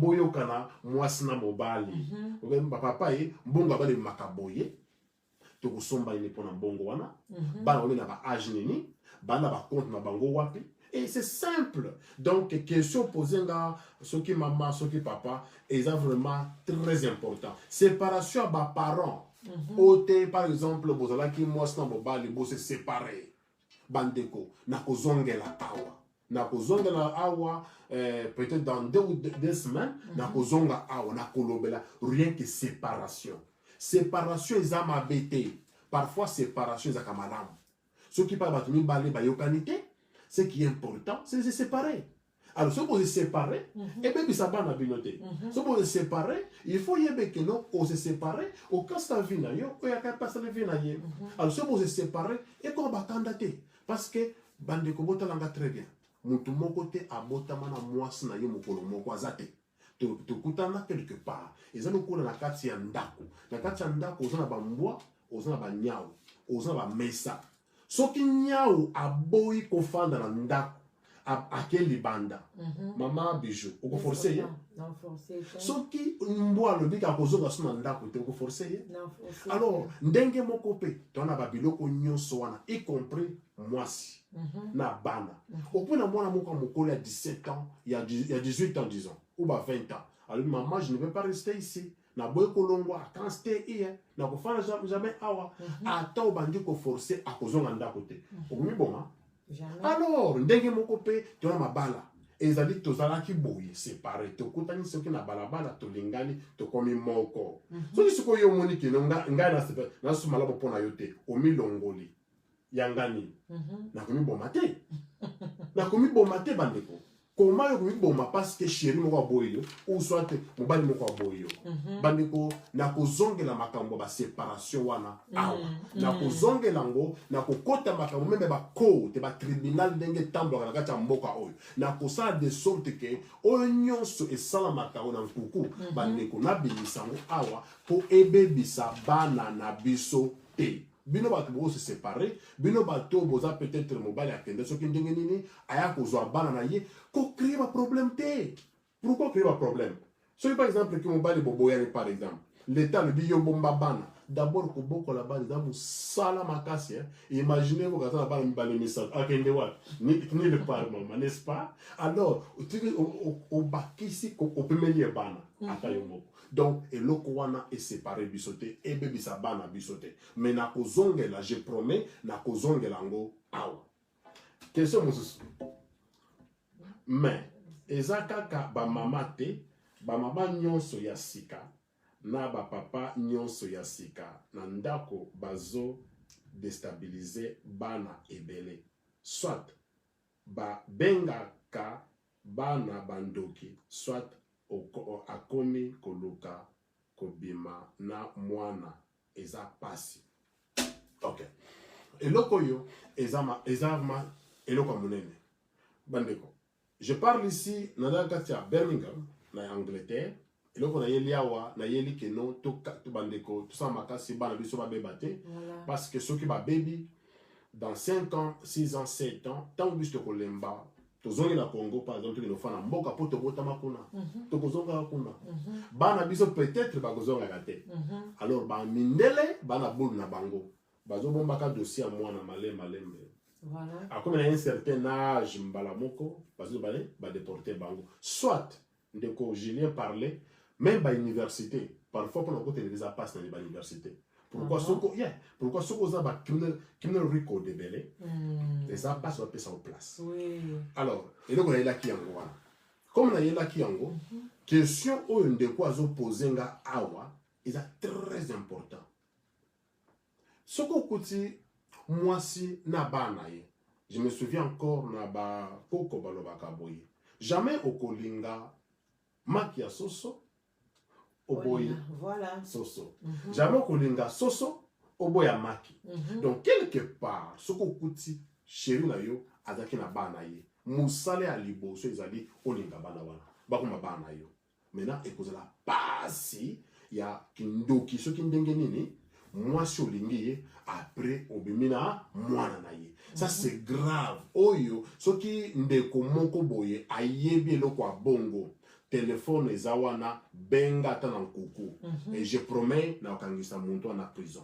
Boyo kana mwasi na mobali. Papa ye mbongo abale makaboye. Tokusomba ile pona mbongo wana. Bana ole na ba âge nini. Bana ba compte na bango wapi. Et c'est simple. Donc, question posée là, ce qui maman, ce qui papa, est vraiment très important. Séparation à bas parents. Ote, par exemple, vous allez qui moi, c'est un beau se séparer. Bandeko, na kozongela awa. Na kozongela awa, peut-être dans 2 ou 2 semaines, na kozonga awa, na kolobela, rien que séparation. Séparation, ils ont ma bête. Parfois, séparation, ils ont madame. Ceux qui parlent de balé, bayokanité. Ce qui est important, c'est de se séparer. Alors, si vous se séparer, et bien, ça va dans la binoté. Si vous se séparer, il faut y avoir que non, on se séparer, au cas où vous avez ou il y a pas de vie. Alors, si vous se séparer, et qu'on va candidater. Parce que, bande kobota langa très bien. Mutu mokote abota mana mwasi na yo mokolo moko azate. Tokutana quelque part. Eza lokona na kati ya ndako. Na kati ya ndako, oza na bambwa, oza na banyao, oza na bamesa. Soki nyao aboyi kofanda na ndako akeli banda mama bijou oko forcer ye soki mbwa lobi ka kozonga suna ndako te oko forcer ye alors ndenge moko pe tona ba biloko nyonso wana y compris mwasi na bana opuna mwana moko mokolo ya 17 ans il y a 18 ans disons ou ba 20 ans alors maman je ne vais pas rester ici na boy kolongwa quand stay here na ko fana jamais awa ata obandi ko forcer a kozonga ndako te okomi boma alors ndenge moko pe tona mabala ezali tozala ki boye séparé to kutani soki na balabala to lingani to komi moko soki siko yo moni ke ngai na séparé na sumala bopona yo te omi longoli yangani na komi boma te na komi boma te bandeko. Comment yo boma parce que chéri moko boyo ou soit mobali moko boyo bandeko na kozongela makambo ba séparation wana awa na kozongela ngo na kokota makambo même ba court ba tribunal ndenge tambo na kati ya mboka oyo na kosala de sorte que oyo nyonso esala makambo na nkuku bandeko na bimisango awa po ebebisa bana na biso te. Bino bato bo se séparer, bino bato boza peut-être mobile akende soki ndenge nini aya kozwa bana na ye ko créer un problème te. Pourquoi créer un problème? So par exemple que mobile boboyane par exemple, l'état le dit yo bomba bana. D'abord ko boko la bana za musala makasi. Imaginez vous quand la bana mbale message akende wa ni le par maman, n'est-ce pas? Alors, au bakisi ko pemelie bana akayo moko. Donc, eloko wana est séparé bisoté et bebisa bana bisoté. Mais na kozongela, je promets, na kozongela ngo awa. Question mosusu. Mais, ezakaka ba mama te, ba mama nyonso ya sika, na ba papa nyonso ya sika, na ndako bazo déstabiliser bana ebele. Soit, ba bengaka bana bandoki, soit akomi koluka kobima na mwana eza pasi. Ok. Eloko yo ezama eloko monene. Bandeko. Je parle ici na kati ya Birmingham na Angleterre. Eloko na yeli awa na yeli ke non to bandeko tout ça makasi bana biso ba bebate parce que ceux qui ba baby dans 5 ans, 6 ans, 7 ans, tant que tu kolemba tozongi na Congo par exemple que nous fana mboka po to botama kuna to kozonga kuna bana biso peut-être ba kozonga kate alors ba mindele bana bulu na bango bazo bomba ka dossier à moi na malembe voilà a comme un certain âge mbala moko bazo ba déporter bango soit ndeko Julien parlait même ba université parfois pour nous les passe dans l'université. Pourquoi pourquoi ce qu'on a criminal record de belé et ça passe va ça en place. Oui. Alors, et donc on est là qui en voit. Comme on est là qui en go, question où on de quoi poser nga awa, est très important. Ce qu'on kuti moi si na banaye. Je me souviens encore na ba poko balobaka boye. Jamais au kolinga makia soso oboye voilà soso. Jamais au kolinga soso oboya maki. Donc quelque part ce qu'on kuti chéri na yo azaki na banaye. Musale alibo so ezali olinga bana wana. Bakuma bana yo. Maintenant ekozala pasi ya kindoki so kindenge nini moi si olingi après obimina mwana na ye. Ça c'est grave. Oyo soki ndeko moko boye ayebi eloko ya bongo téléphone ezawana benga ata na nkuku et je promets na okangisa muntu na prison.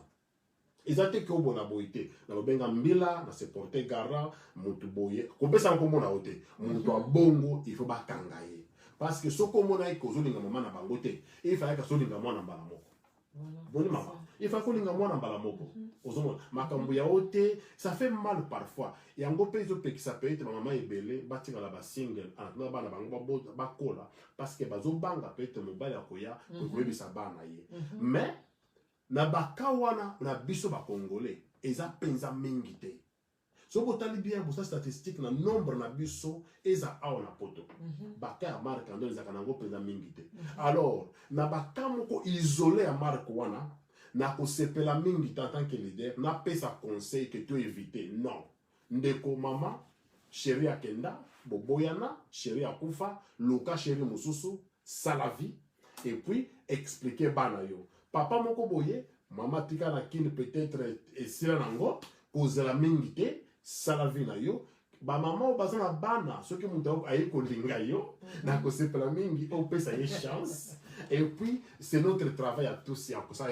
Ezate ke obona boye te na benga mbila na se porter garant mutu boye kopesa nkombo na ote muntu ya bongo il faut bakanga ye parce que soko mona ikozolinga mama na bango te il fallait ka solinga mwana mbala moko. Boni mama, il faut qu'on ait moins en moko. Ozomona, makambo ya ote, ça fait mal parfois. Et en gros, peso pe qui ça peut être maman est belé, batika la ba single, na ba na bango ba kola, parce que bazo banga peut être mobile akoya, ko bebi sa bana ye. Mais na ba kawana na biso ba congolais, eza penza mingi te. So botali bien pour sa statistique na nombre na biso eza awa na poto. Baka ya marque ando ezaka nango penza mingi te. Alors, na baka moko isolé ya marque wana na ko sepela mingi en tant que leader, na pesa conseil que tu éviter. Non. Ndeko mama, chéri akenda, boboyana, chéri akufa, loka chéri mususu, salavi et puis expliquer bana yo. Papa moko boye, mama tika na kine peut-être esila nango, kozela mingi te. Salavi na yo ba maman baza na bana soki mutu ayi kolinga yo na ko sepela mingi o pesa ye chance et puis c'est notre travail à tous ya ko ça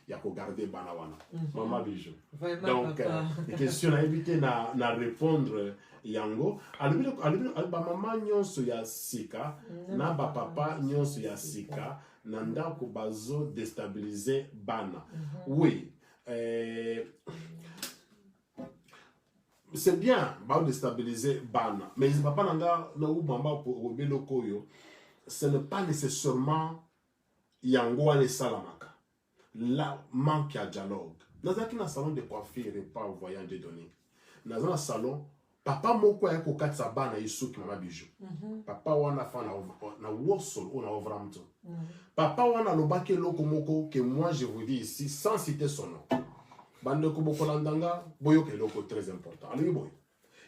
ya ko garder bana wana maman bijou. Donc question na éviter na répondre yango alibilo ba maman nyonso ya sika na ba papa nyonso ya sika na ndako bazo déstabiliser bana. Oui, c'est bien de déstabiliser bana, mais il ne va pas ce n'est pas nécessairement yango ne salamaka. Là manque à dialogue. Dans un salon de coiffure et pas au voyage de données. Dans un salon, papa moko ya ko katsa bana isuki mama bijou. Papa wana fa na wosol ou na ovramto. Papa wana lobake loko moko que moi je vous dis ici sans citer son nom. Bande ko bokolandanga boyo ke loko très important. Ali boy.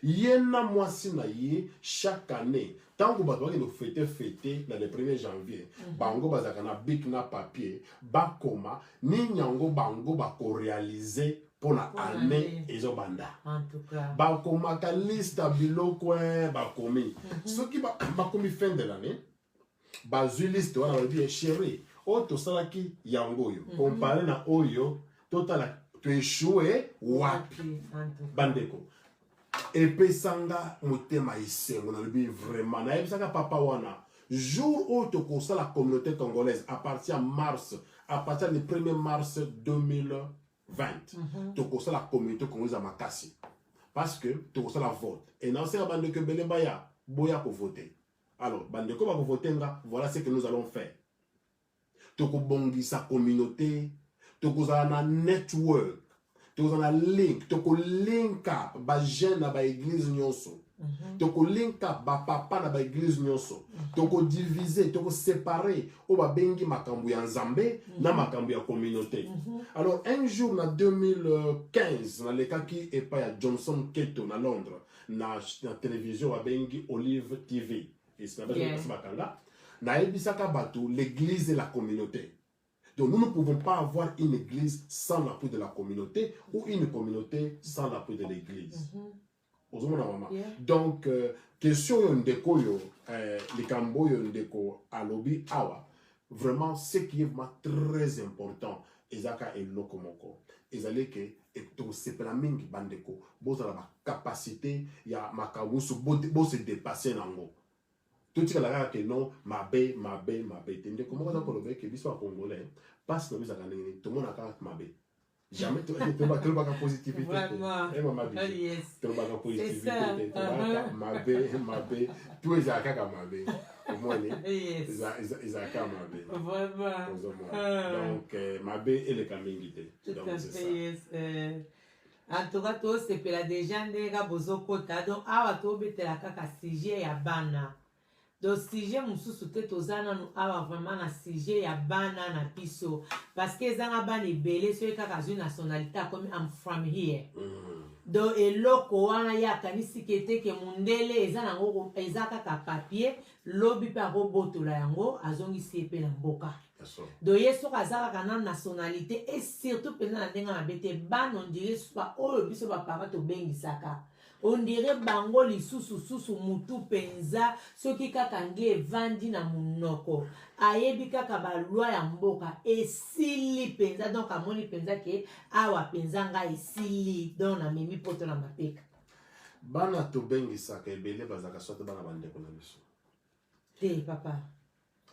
Yena mwasi na ye chaque année tant que bato bakendo fêter dans le 1er janvier bango bazaka na bic na papier bakoma ni nyango bango bako réaliser pour la année ezobanda. En tout cas bakoma ka liste biloko bakomi soki bakomi fin de l'année bazui liste wana ba bien chéri o to salaki yango yo comparé na oyo total tu échoué wapi bandeko epesanga motema isengo na lobi vraiment na epesanga papa wana jour où tu constate la communauté congolaise à partir de mars à partir du 1er mars 2020 tu constate la communauté congolaise à Makassi parce que tu constate la vote et dans ce bande que belé baya boya pour voter. Alors bande ko ba voter nga voilà ce que nous allons faire. Tu ko bongi sa communauté, tu ko na network, tu ko link, tu ko link up ba jeune na ba église nyonso. Tu ko link up ba papa na ba église nyonso. Tu ko diviser, tu ko séparer o ba bengi makambu ya nzambe na makambu ya communauté. Alors un jour na 2015 na le kaki et pas ya Johnson Keto na Londres na télévision ba bengi Olive TV. Et c'est là na ebisaka bato l'église et la communauté. Donc nous ne pouvons pas avoir une église sans l'appui de la communauté ou une communauté sans l'appui de l'église. Donc question yo ndeko yo likambo yo ndeko alobi awa vraiment ce qui est vraiment très important ezaka eloko moko ezali ke to sepela mingi bandeko bozala ba capacité ya makabusu bo se dépasser nango. Tout ce là que non, mabe, tende comment on a que biso congolais passe dans bizaka nini, tout le monde a quand mabe. Jamais tu vas pas positivité. Vraiment. Yes. Tu vas pas positivité, tu vas mabe, tout est à kaka mabe. Au moins Yes. ils a quand mabe. Vraiment. Donc mabe et le kamingité. Donc c'est ça. Yes. En tout cas, tout c'est pour la déjà ndega bozokota donc awa to betela kaka sujet ya bana. Donc sujet mususu te tozana no awa vraiment na sujet ya bana na biso parce que ezanga bana ebele so kaka zwi nationalité comme I'm from here. Donc eloko wana ya kanisi kete ke mundele eza nango eza kaka papier lobi pa robotola yango azongisi epe na mboka. Donc yeso kazaka kana nationalité et surtout pendant na ndenga mabete ban on dirait soit oyo biso ba parents to bengisaka. On dirait bango lisusu mutu penza soki kaka nge vandi na munoko ayebi kaka ba loi ya mboka esili penza donc amoni penza ke awa penza nga esili donc na memi poto na mapeka bana to bengisaka ebele bazaka sote bana bandeko na biso te papa.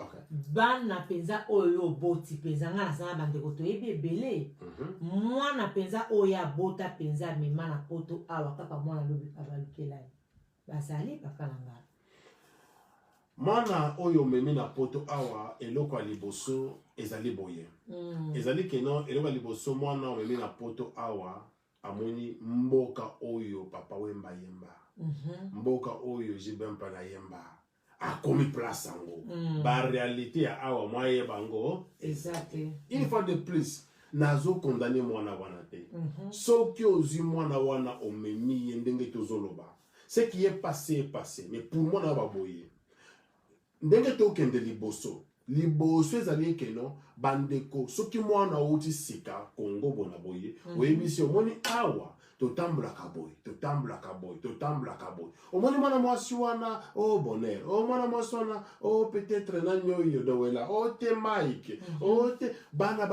Okay. Bana penza oyo boti penza nga na sanga bandeko to yebi ebele. Mwana penza oya bota penza mema na poto awa kaka mwana lobi abalukela. Basali papa nanga. Mwana oyo memi na poto awa eloko ya liboso ezali boye. Ezali keno eloko ya liboso mwana o memi na poto awa amoni mboka oyo papa wemba yemba. Mboka oyo jibempa na yemba. A commis place ango. Ba réalité ya awa moye bango. Exact. Une fois de plus, nazo condamné mwana wana te. Soki ozi mwana wana omemi ndenge tozoloba. Ce qui est passé. Mais pour moi na baboye. Ndenge to kende liboso. Liboso ezali keno bandeko soki mwana outi sika Congo bona boye. Oyebisi omoni awa. Totambla kaboy. Omoni mwana mwasi wana, oh bonheur. Oh mwana mwasi wana, oh peut-être nanyo yodowela. Oh te Mike. Oh te bana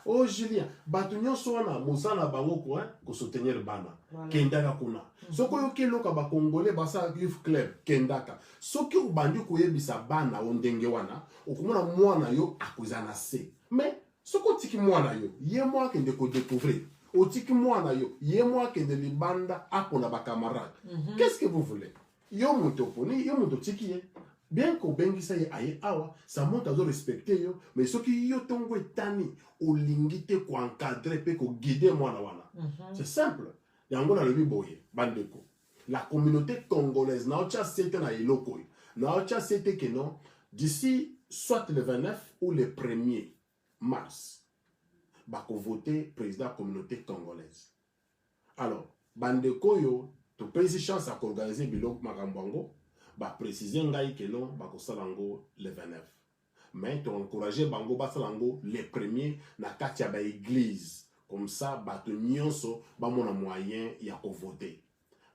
oh Julien. Batu nyonso wana mosala bango ko soutenir bana. Kendaka kuna. Soko yoki loka ba Congolais basa youth club kendaka. Soki ubandi koyebisa bana ondenge wana, okomona mwana yo akuzana se. Mais soko tiki mwana yo, ye mwa kende ko découvrir. Otiki mwana yo, ye mwa kende libanda apona ba camarade. Qu'est-ce que vous voulez? Yo mutoponi, yo mutotiki ye. Bien ko bengisa ye aye awa, ça monte à respecter yo, mais ce qui yo tongo etani, o lingite ko encadrer pe ko guider mwana wana. C'est simple. Yango na lebi boye, bandeko. La communauté congolaise na ocha sete na eloko. Na ocha sete que non, d'ici soit le 29 ou le 1er mars. Bako voter président communauté congolaise. Alors, bandeko yo, to pesi chance à organiser biloko makambango, ba préciser ngai que non, bako salango le 29. Mais to encourager bango ba salango le 1er na katia ba église. Comme ça, bato nyonso ba mona moyen ya ko voter.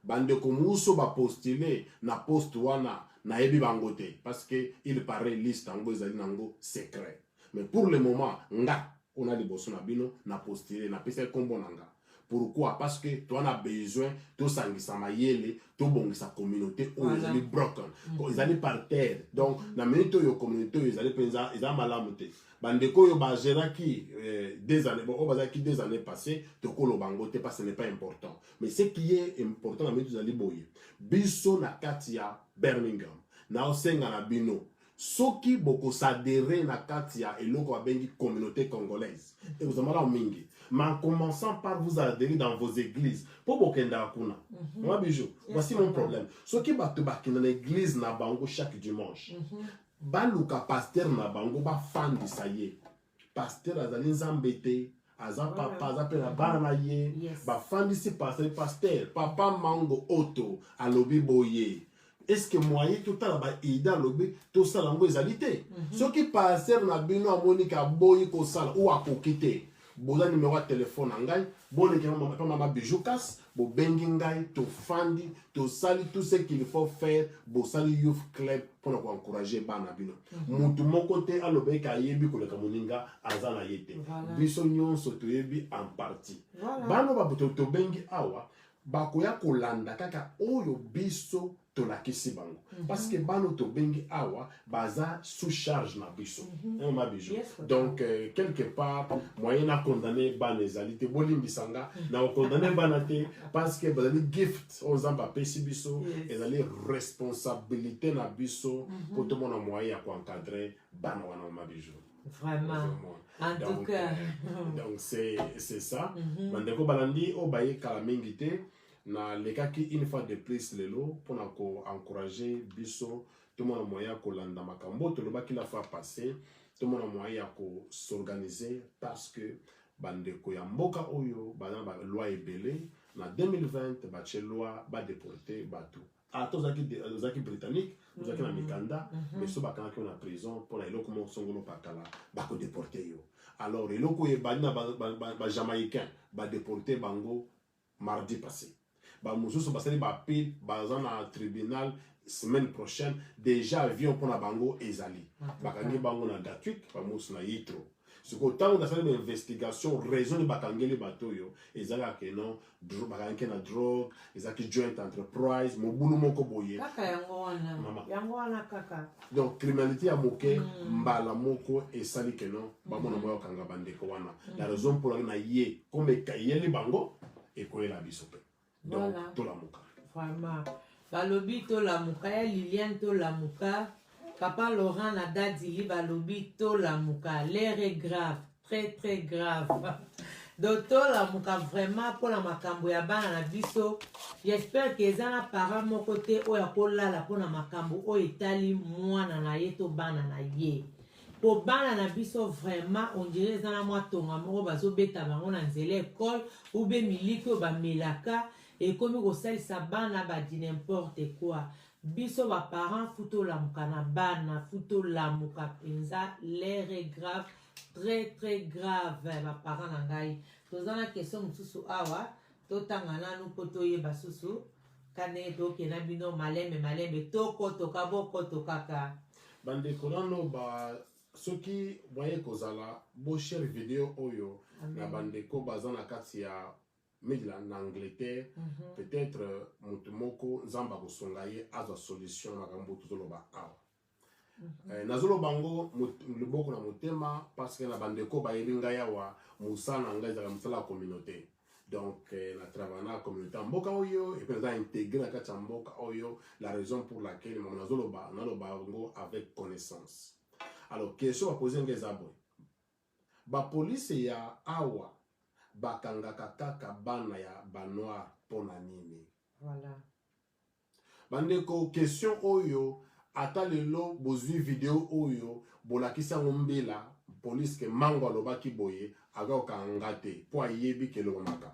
Bandeko muso ba postuler na poste wana na ebi bangote parce que il paraît liste ango ezali nango secret. Mais pour le moment, nga on a des bossons na bino na postuler na pesa kombo nanga. Pourquoi? Parce que toi na besoin to sangisa mayele to bongisa communauté où ils allaient broken, ils allaient par terre. Donc na minute yo communauté ils allaient penza ils a malamute. Bandeko yo ba geraki des années bon bazaki 2 années passées to kolo bangote parce que ce n'est pas important. Mais ce qui est important na minute ils allaient boyer. Biso na katia Birmingham. Na osenga na bino soki boko s'adhérer na katia eloko abengi communauté congolaise. Et vous en mingi. Mais en commençant par vous adhérer dans vos églises. Pour bokenda akuna. Moi bijou, voici mon problème. Soki bato bakina na église na bango chaque dimanche. Baluka pasteur na bango ba fan de ça y est. Pasteur azali nzambete, aza papa aza la bana ye, ba fan de pasteur, papa mango auto, alobi boye. Est-ce que moyen tout à la ida lobi tout ça lango ezalité. Ce qui pasteur na bino amonika boye ko sala ou akokite. Boza numéro de téléphone ngai, bonne que mama bijoukas, bo bengi ngai to fandi, to sali tout ce qu'il faut faire, bo sali youth club pour encourager bana bino. Mutu moko te alobe ka yebi ko le kamuninga azana yete. Biso nyonso to yebi en partie. Bano ba to bengi awa, bakoya kolanda kaka oyo biso tolakisi bango parce que bano tobengi awa baza sous charge na biso ma bijo donc quelque part moyen na condamner bana ezali te bolimbisanga na condamner bana te parce que bazali gift ozamba pesi biso ezali responsabilité na biso pour tout monde moyen ya encadrer bana wana ma bijo vraiment en tout cas donc c'est ça bandeko balandi o baye kala mingi te na lekaki une fois de plus lelo pona ko encourager biso tout monde moyen ko landa makambo to lobaki la fois passée tout monde moyen ko s'organiser parce que bandeko ya mboka oyo bana ba loi ebele na 2020 ba che loi ba déporter bato ozaki britannique ozaki na mikanda mais so bakanaki na prison pour la eloko mo songolo pakala ba ko déporter yo alors eloko e bana ba jamaïcain ba déporter bango mardi passé ba mususu basali ba appel baza na tribunal semaine prochaine déjà avion pour na bango ezali bakangi bango na gratuit ba musu na yitro siko tango na sali investigation raison de bakangeli batoyo ezala ke non bakangi na drogue ezaki joint enterprise mobulu moko boye kaka yango wana kaka donc criminalité ya moke mbala moko esali ke non bamona moyo kanga bandeko wana la raison pour laquelle na ye comme kayeli bango ekoyela biso pe donc tolamuka vraiment balobi tolamuka ya Liliane tolamuka papa Laurent na dadili balobi tolamuka l'air est grave très grave donc tolamuka vraiment pour la makambo ya bana na biso j'espère que ezana parent moko te oyo akolala mpona makambo oyo etali mwana na ye to bana na ye po bana na biso vraiment on dirait ezana mwa tonga moko bazobeta bango na nzela école ube miliki oyo bamelaka ekomi kosalisa bana badi n'importe quoi biso baparent futo lamuka na bana futo lamuka penza l'air est grave très grave baparent na ngai toza na question mosusu awa totanga nanu mpo toyeba susu kandenge tokena bino malembe tokotoka bokotokaka bandeko nano soki boye kozala bo share video oyo na bandeko baza na kati ya Medila en Angleterre, peut-être mutumoko nzamba kusonga ye azwa solution makambo tuzoloba awa. Nazolo bango luboko na mutema parce que na bandeko ba yelinga yawa musana ngaza musala communauté. Donc na travailler na communauté mboka oyo et puis na intégrer na kati mboka oyo la raison pour laquelle nazolo bango avec connaissance. Alors question à poser ngezabo. Ba police ya awa bakangaka kaka bana ya banoir pona nini voilà bandeko question oyo ata lelo bozwi video oyo bolakisa ngombela police ke mango alobaki boye aga ngate po ayebi ke lomaka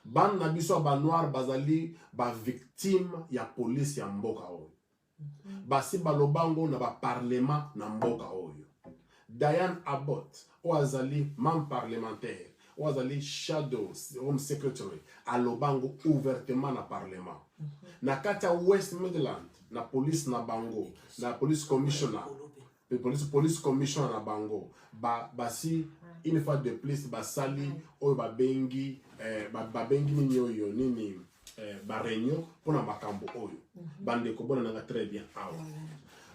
bana biso banoir bazali ba victime ya police ya mboka oyo basi balobango na ba parlement na mboka oyo Diane Abbott oazali membre parlementaire Wazali Shadow Home Secretary alobango ouvertement na parlement. Na kata West Midland na police na bango na police commissioner police commissioner na bango basi une fois de plus basali oyo babengi nini oyo nini ba réunion pona makambo oyo bande ko bona nga très bien awa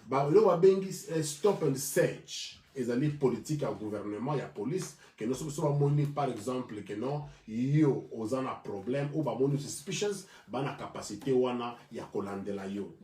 ba lo babengi stop and search ezali politique ya gouvernement ya police que nous sommes moni par exemple que non yo ozana problème ou ba moni suspicions bana capacité wana ya kolandela yo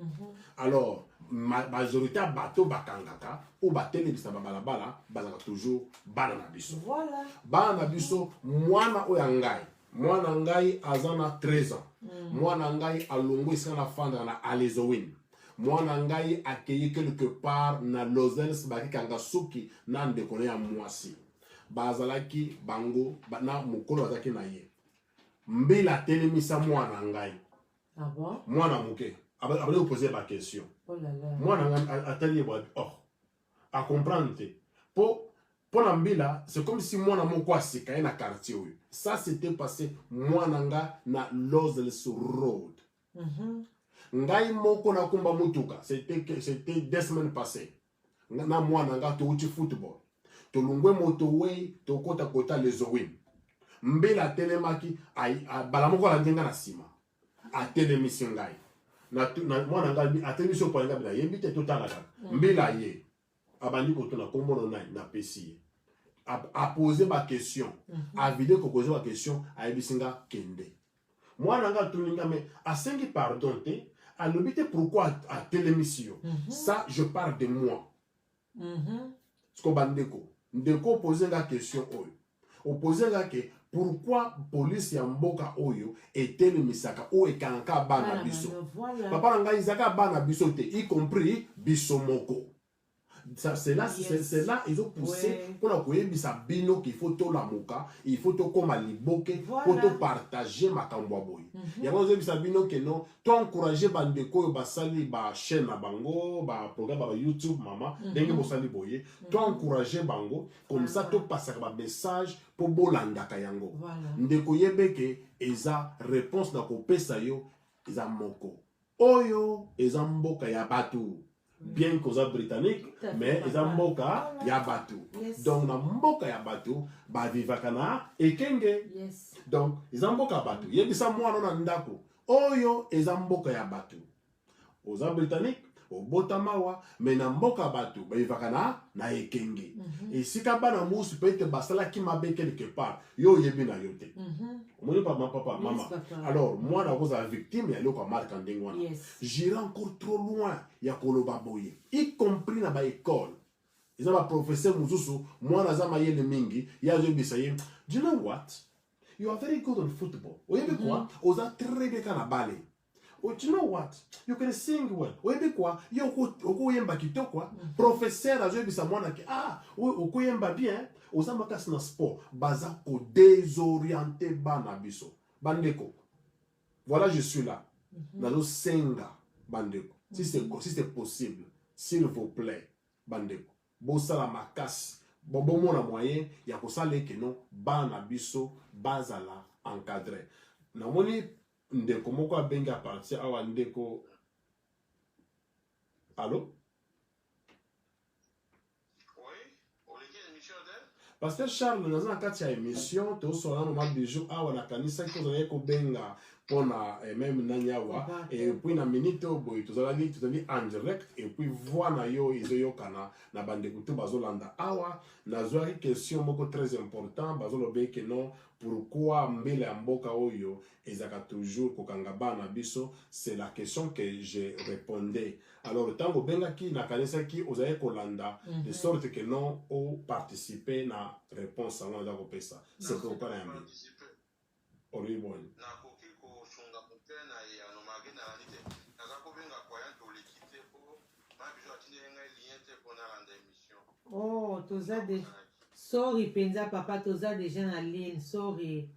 alors majorité bato bakangaka ou batele bisa balabala bazaka toujours bana na biso voilà bana na biso mwana oyangai mwana ngai azana 13 ans mwana ngai alongo isana fanda na Alezowin mwana ngai akeye quelque part na Lozens bakikanga suki na ndekone ya mwasi bazalaki bango na mukolo azaki na ye mbila telemisa mwana ngai ah bon mwana muke abale poser ba question oh là là mwana ngai atali ba a comprendre pour la mbila c'est comme si mwana moko asika na quartier oyo ça s'était passé mwana nga na Lozens road ngai moko na kumba mutuka c'était 2 semaines passées na mwana nga to uchi football to lungwe motorway to kota les owin mbela telemaki bala moko la ndenga na sima a telemisi ngai mwana ngai ateli biso point ngai na yebi te totala kaka mbela ye abandi kotuna kombono na pesi a poser ma question a vide ko poser ma question a ebisinga kende mwana ngai tuninga mais a sengi pardon te a lobité pourquoi a télémission ça je parle de moi ce qu'on bandeko ndeko poser la question oyo opposer la que pourquoi police ya mboka oyo etelemisaka o ekanaka bana biso papa ngai izaka bana biso te y compris biso moko. C'est là, c'est là ils ont poussé pour la koyebisa bino qu'il faut to la moka, il faut to koma liboke, pour to partager ma kambwaboy. Ya ko yebisa bino que non, to encourager bandeko ba sali ba chaîne na bango, ba programme ba YouTube mama, ndenge bo sali boye, to encourager bango comme ça to passer ba message pour bolanda kayango. Ndeko yebeke eza réponse na ko pesa yo eza moko. Oyo eza mboka ya batu. Bien qu'aux britanniques, mais ils ont mboka ya batu. Donc na mboka ya batu, ba vivakana et kenge. Donc ils ont mboka batu. Yebisa mwana na ndako. Oyo ils ont mboka ya batu. Aux britanniques, au botamawa, mais na mboka batu, ba vivakana na ekenge. Et si kabana musu peut-être basala ki mabe quelque part, yo yebi na yote. Mon papa, maman. Alors, moi, la cause la victime, il y a quoi marque en dingwana. J'irai encore trop loin, il y a koloba boye. Y compris dans ma école. Ils ont un professeur Mouzoussou, moi, la zama yé le mingi, il y a un bisaye. Do you know what? You are very good on football. Vous savez quoi? Vous avez très bien à ballet. Oh, do you know what? You can sing well. Vous savez quoi? Yo yemba kito quoi? Professeur a joué bisa mwana ki ah, vous yemba bien. Aux amakas na sport, baza ko désorienté bana biso. Bandeko. Voilà, je suis là. Nalo senga bandeko. Si c'est possible, s'il vous plaît, bandeko. Bosa la makas. Bobo mona moyen, ya ko sale que non bana biso bazala encadré. Na moni ndeko moko abenga partir awa ndeko. Allô? Pasteur Charles, nous avons une émission, tu as un moment de jour, ah, on a kanisa qui nous a benga pour même nanyawa et puis na minute au boy, tu as dit en direct et puis voir na yo izo kana na bande kutu bazolanda awa na zoa question moko très important bazolo be que non pourquoi mbele mboka oyo ezaka toujours kokanga bana biso, c'est la question que j'ai répondé. Alors tango benga ki na kanisa ki ozaye kolanda de sorte que non o participer na réponse à la kopesa. C'est pourquoi na yambi. Ori bon. Na koki ko sunga mutena ya no magina alite. Na ko benga kwa yanto likite ko ma bijo atinde nga liente ko na randa émission. Oh, toza de sorry penza papa toza déjà na ligne, sorry.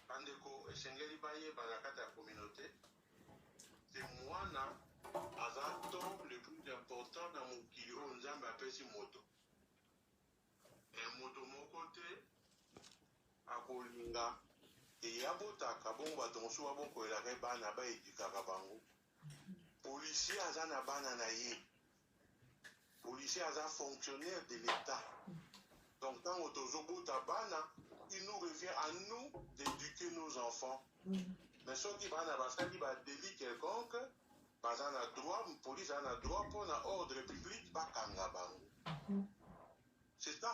Bandeko esengeli baye banakata ya communauté. C'est moi na azato le plus important dans mon kilo nzambe apesi moto. Et moto moko te akolinga et yabotaka bongo bato mosusu babokolelaka bana baedikaka bango. Policier aza na bana na ye. Policier aza fonctionnaire de l'État. Donc tant que tozobota bana, il nous revient à nous d'éduquer nos enfants. Mais ceux qui bana basali ba délit quelconque, baza na droit, police a na droit pour na ordre public bakanga bango. C'est ça.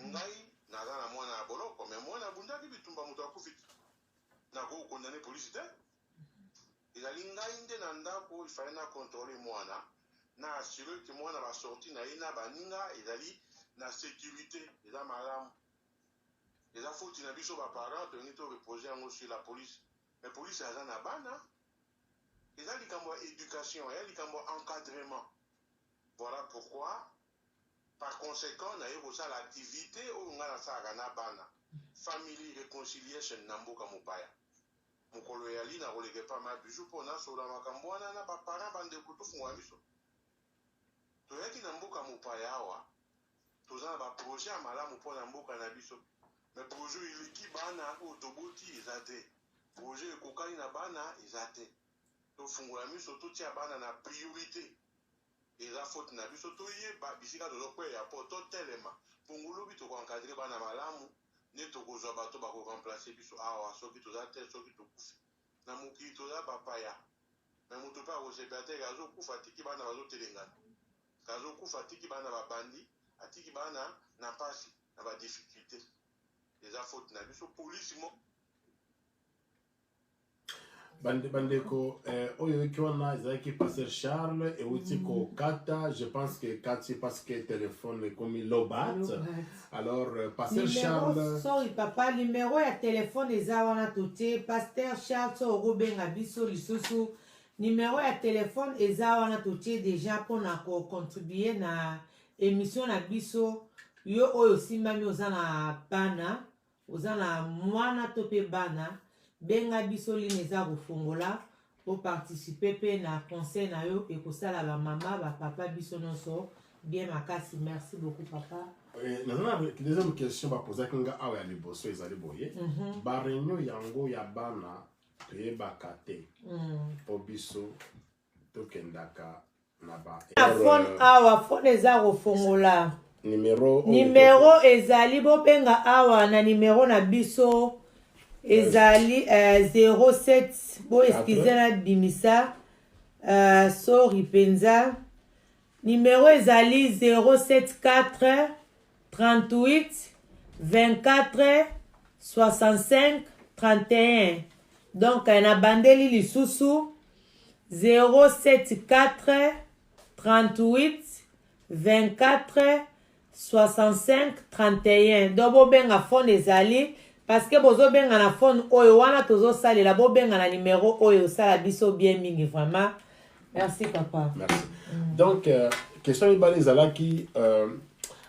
Ngai naza na mwana boloko, mais mwana bundaki bitumba muto akufiti. Na ko condamner police te. Ezali ngai nde na ndako il fallait na contrôler mwana, na assurer que mwana ba sorti na ina baninga ezali na sécurité, eza malamu. Eza faute na biso ba parents to nito reposer yango sur la police. Mais police aza na bana. Eza likambo éducation, eza likambo encadrement. Voilà pourquoi par conséquent na yebo ça l'activité o ngana sa na bana. Family reconciliation na mboka mopaya. Mokolo ya lina koleke pa ma bijou pona sola makambo wana na ba parents bande kutufu ngwa biso. Toyaki na mboka mopaya awa. Tozana ba projet ya malamu pona mboka na biso. Mais projet iliki bana o toboti ezate. Projet ekokani na bana ezate. Tofungola miso totia bana na priorité. Eza faute na biso toyeba bisika tozokwe ya po totelema. Pongolobi toko encadrer bana malamu. Ne tokozwa bato bako remplacer biso awa soki tozate soki tokufi. Na mokili toza bapaya. mais moto pa rosebater kazo kufa tiki bana bazo telengana kazo kufa tiki bana babandi atiki bana na pasi na ba difficulté eza faute na biso police mo bandeko oyo ekiwana ezalaki pasteur Charles euti kokata je pense que kati parce que téléphone ekomi lobat alors pasteur Charles sorry papa numéro ya téléphone eza wana totie pasteur Charles so okobenga biso lisusu numéro ya téléphone eza wana totie déjà mpona kocontribue na émission na biso yo oyo osimbami oza na bana oza na mwana to mpe bana benga biso ligne eza kofungola po participer pe na conseil na yo ekosala ba mama ba papa biso nyonso bien makasi. Merci beaucoup papa. Nazana deuxième question ba poser kinga awa ya liboso ezali boye ba réunion yango ya bana toyebaka te po biso tokendaka na ba phone awa phone eza kofungola numéro ezali bobenga awa na numéro na biso ezali 07 bo excusez na bimisa sorry penza numéro ezali 074 38 24 65 31 donc na bandeli lisusu 074 38 24 65 31 donc bobenga phone ezali parce que bozo benga na phone oyo wana tozo salela bo benga na numéro oyo sala biso bien mingi vraiment. Merci papa. Merci. Donc question ibali zalaki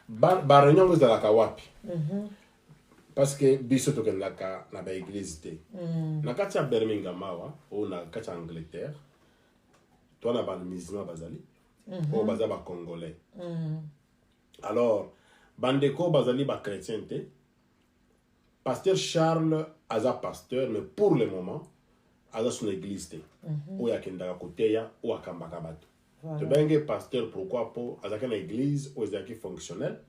ba réunion zalaka wapi parce que biso tokendaka na ba église te na kati ya Birmingham awa ou na kati ya Angleterre toi na ba musulman bazali o baza ba congolais alors bandeko bazali ba chrétien te. Pasteur Charles aza pasteur, mais pour le moment, aza son église te. Ou ya kendaka koteya ou akambaka bato. Te benge pasteur pourquoi po aza kana église ou ezaki fonctionnel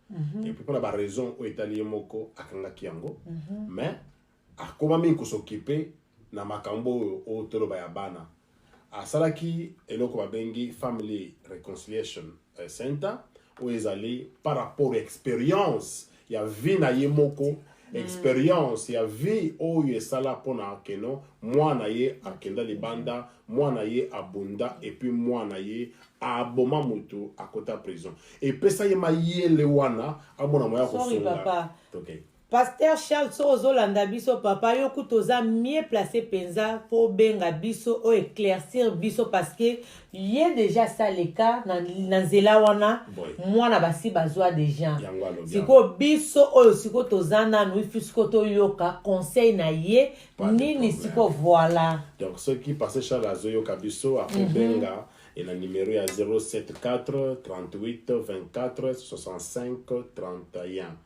et puis pour la raison ou etali moko akanga kiango mais akoma mingi s'occuper na makambo o toloba ya bana. Asalaki eloko babengi Family Reconciliation Center ou ezali par rapport à expérience ya vie na yemoko expérience ya vie oyo esala pona keno mwana ye akenda libanda mwana ye abunda et puis mwana ye aboma mutu akota prison et pesa ye mayele wana amona moya kosunga. Okay. Pasteur Charles so ozolanda biso papa yo kutoza mieux placé penza pour benga biso o éclaircir biso parce que yé déjà ça le cas na nzela wana mwana basi bazwa déjà siko biso oyo siko tozana no ifisiko to yoka conseil na ye nini siko voilà donc ceux qui passaient Charles azoyo kabiso a benga et le numéro est 074 38 24 65 31.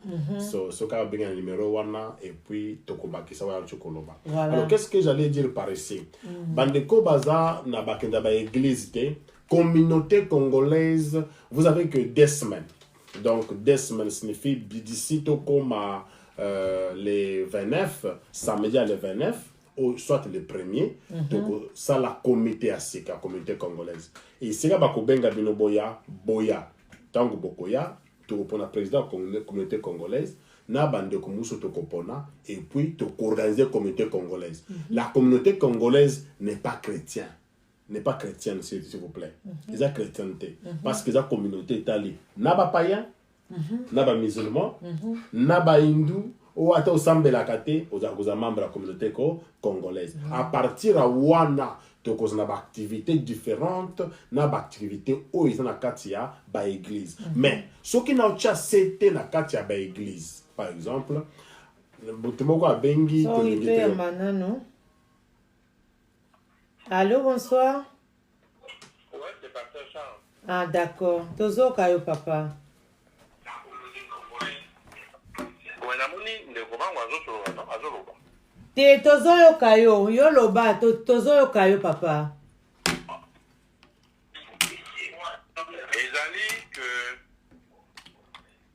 So ka bien le numéro wana et puis tokobaki sa wa chokoloba. Alors qu'est-ce que j'allais dire par ici? Bandeko baza na bakenda ba église te, communauté congolaise, vous avez que 2 semaines. Donc 2 semaines signifie d'ici comme les 29 samedi à le 29 ou soit le premier donc ça la comité à sika communauté congolaise et sika bakobenga bino boya tango bokoya to pona président communauté congolaise na bande ko muso to kopona et puis to organiser communauté congolaise. La communauté congolaise n'est pas chrétienne s'il vous plaît. Ils sont chrétienté parce que la communauté itali na ba païen na ba musulman na ba hindou ou ata osambela kate oza membre de la communauté congolaise. À partir à wana to kozana ba activités différentes na ba activités o izana katia ba église. Mais ce qui na ocha c'était na katia ba église. Par exemple, botumoko abengi communauté manano. Allô, bonsoir. Ouais, c'est pasteur Charles. Ah d'accord. Tozo kayo papa. Te tozoyo kayo, yo loba, tozoyo kayo papa. Ezali que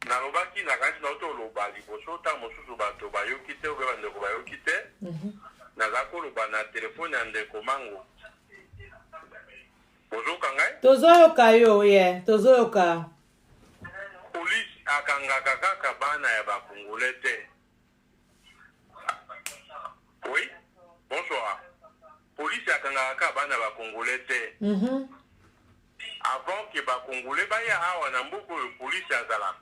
na lobaki na kanti na oto loba liboso ta mosusu bato bayoki te obe bandeko bayoki te naza koloba na telefone ya ndeko mango Ozoka ngai? Tozoyoka yo, yeah. Tozoyoka. Police akangaka kaka bana ya bakongole te. Oui? Bonsoir. Police akangaka kaka bana ya bakongole te. Avant que bakongole baya awa na mboka oyo police azalaka.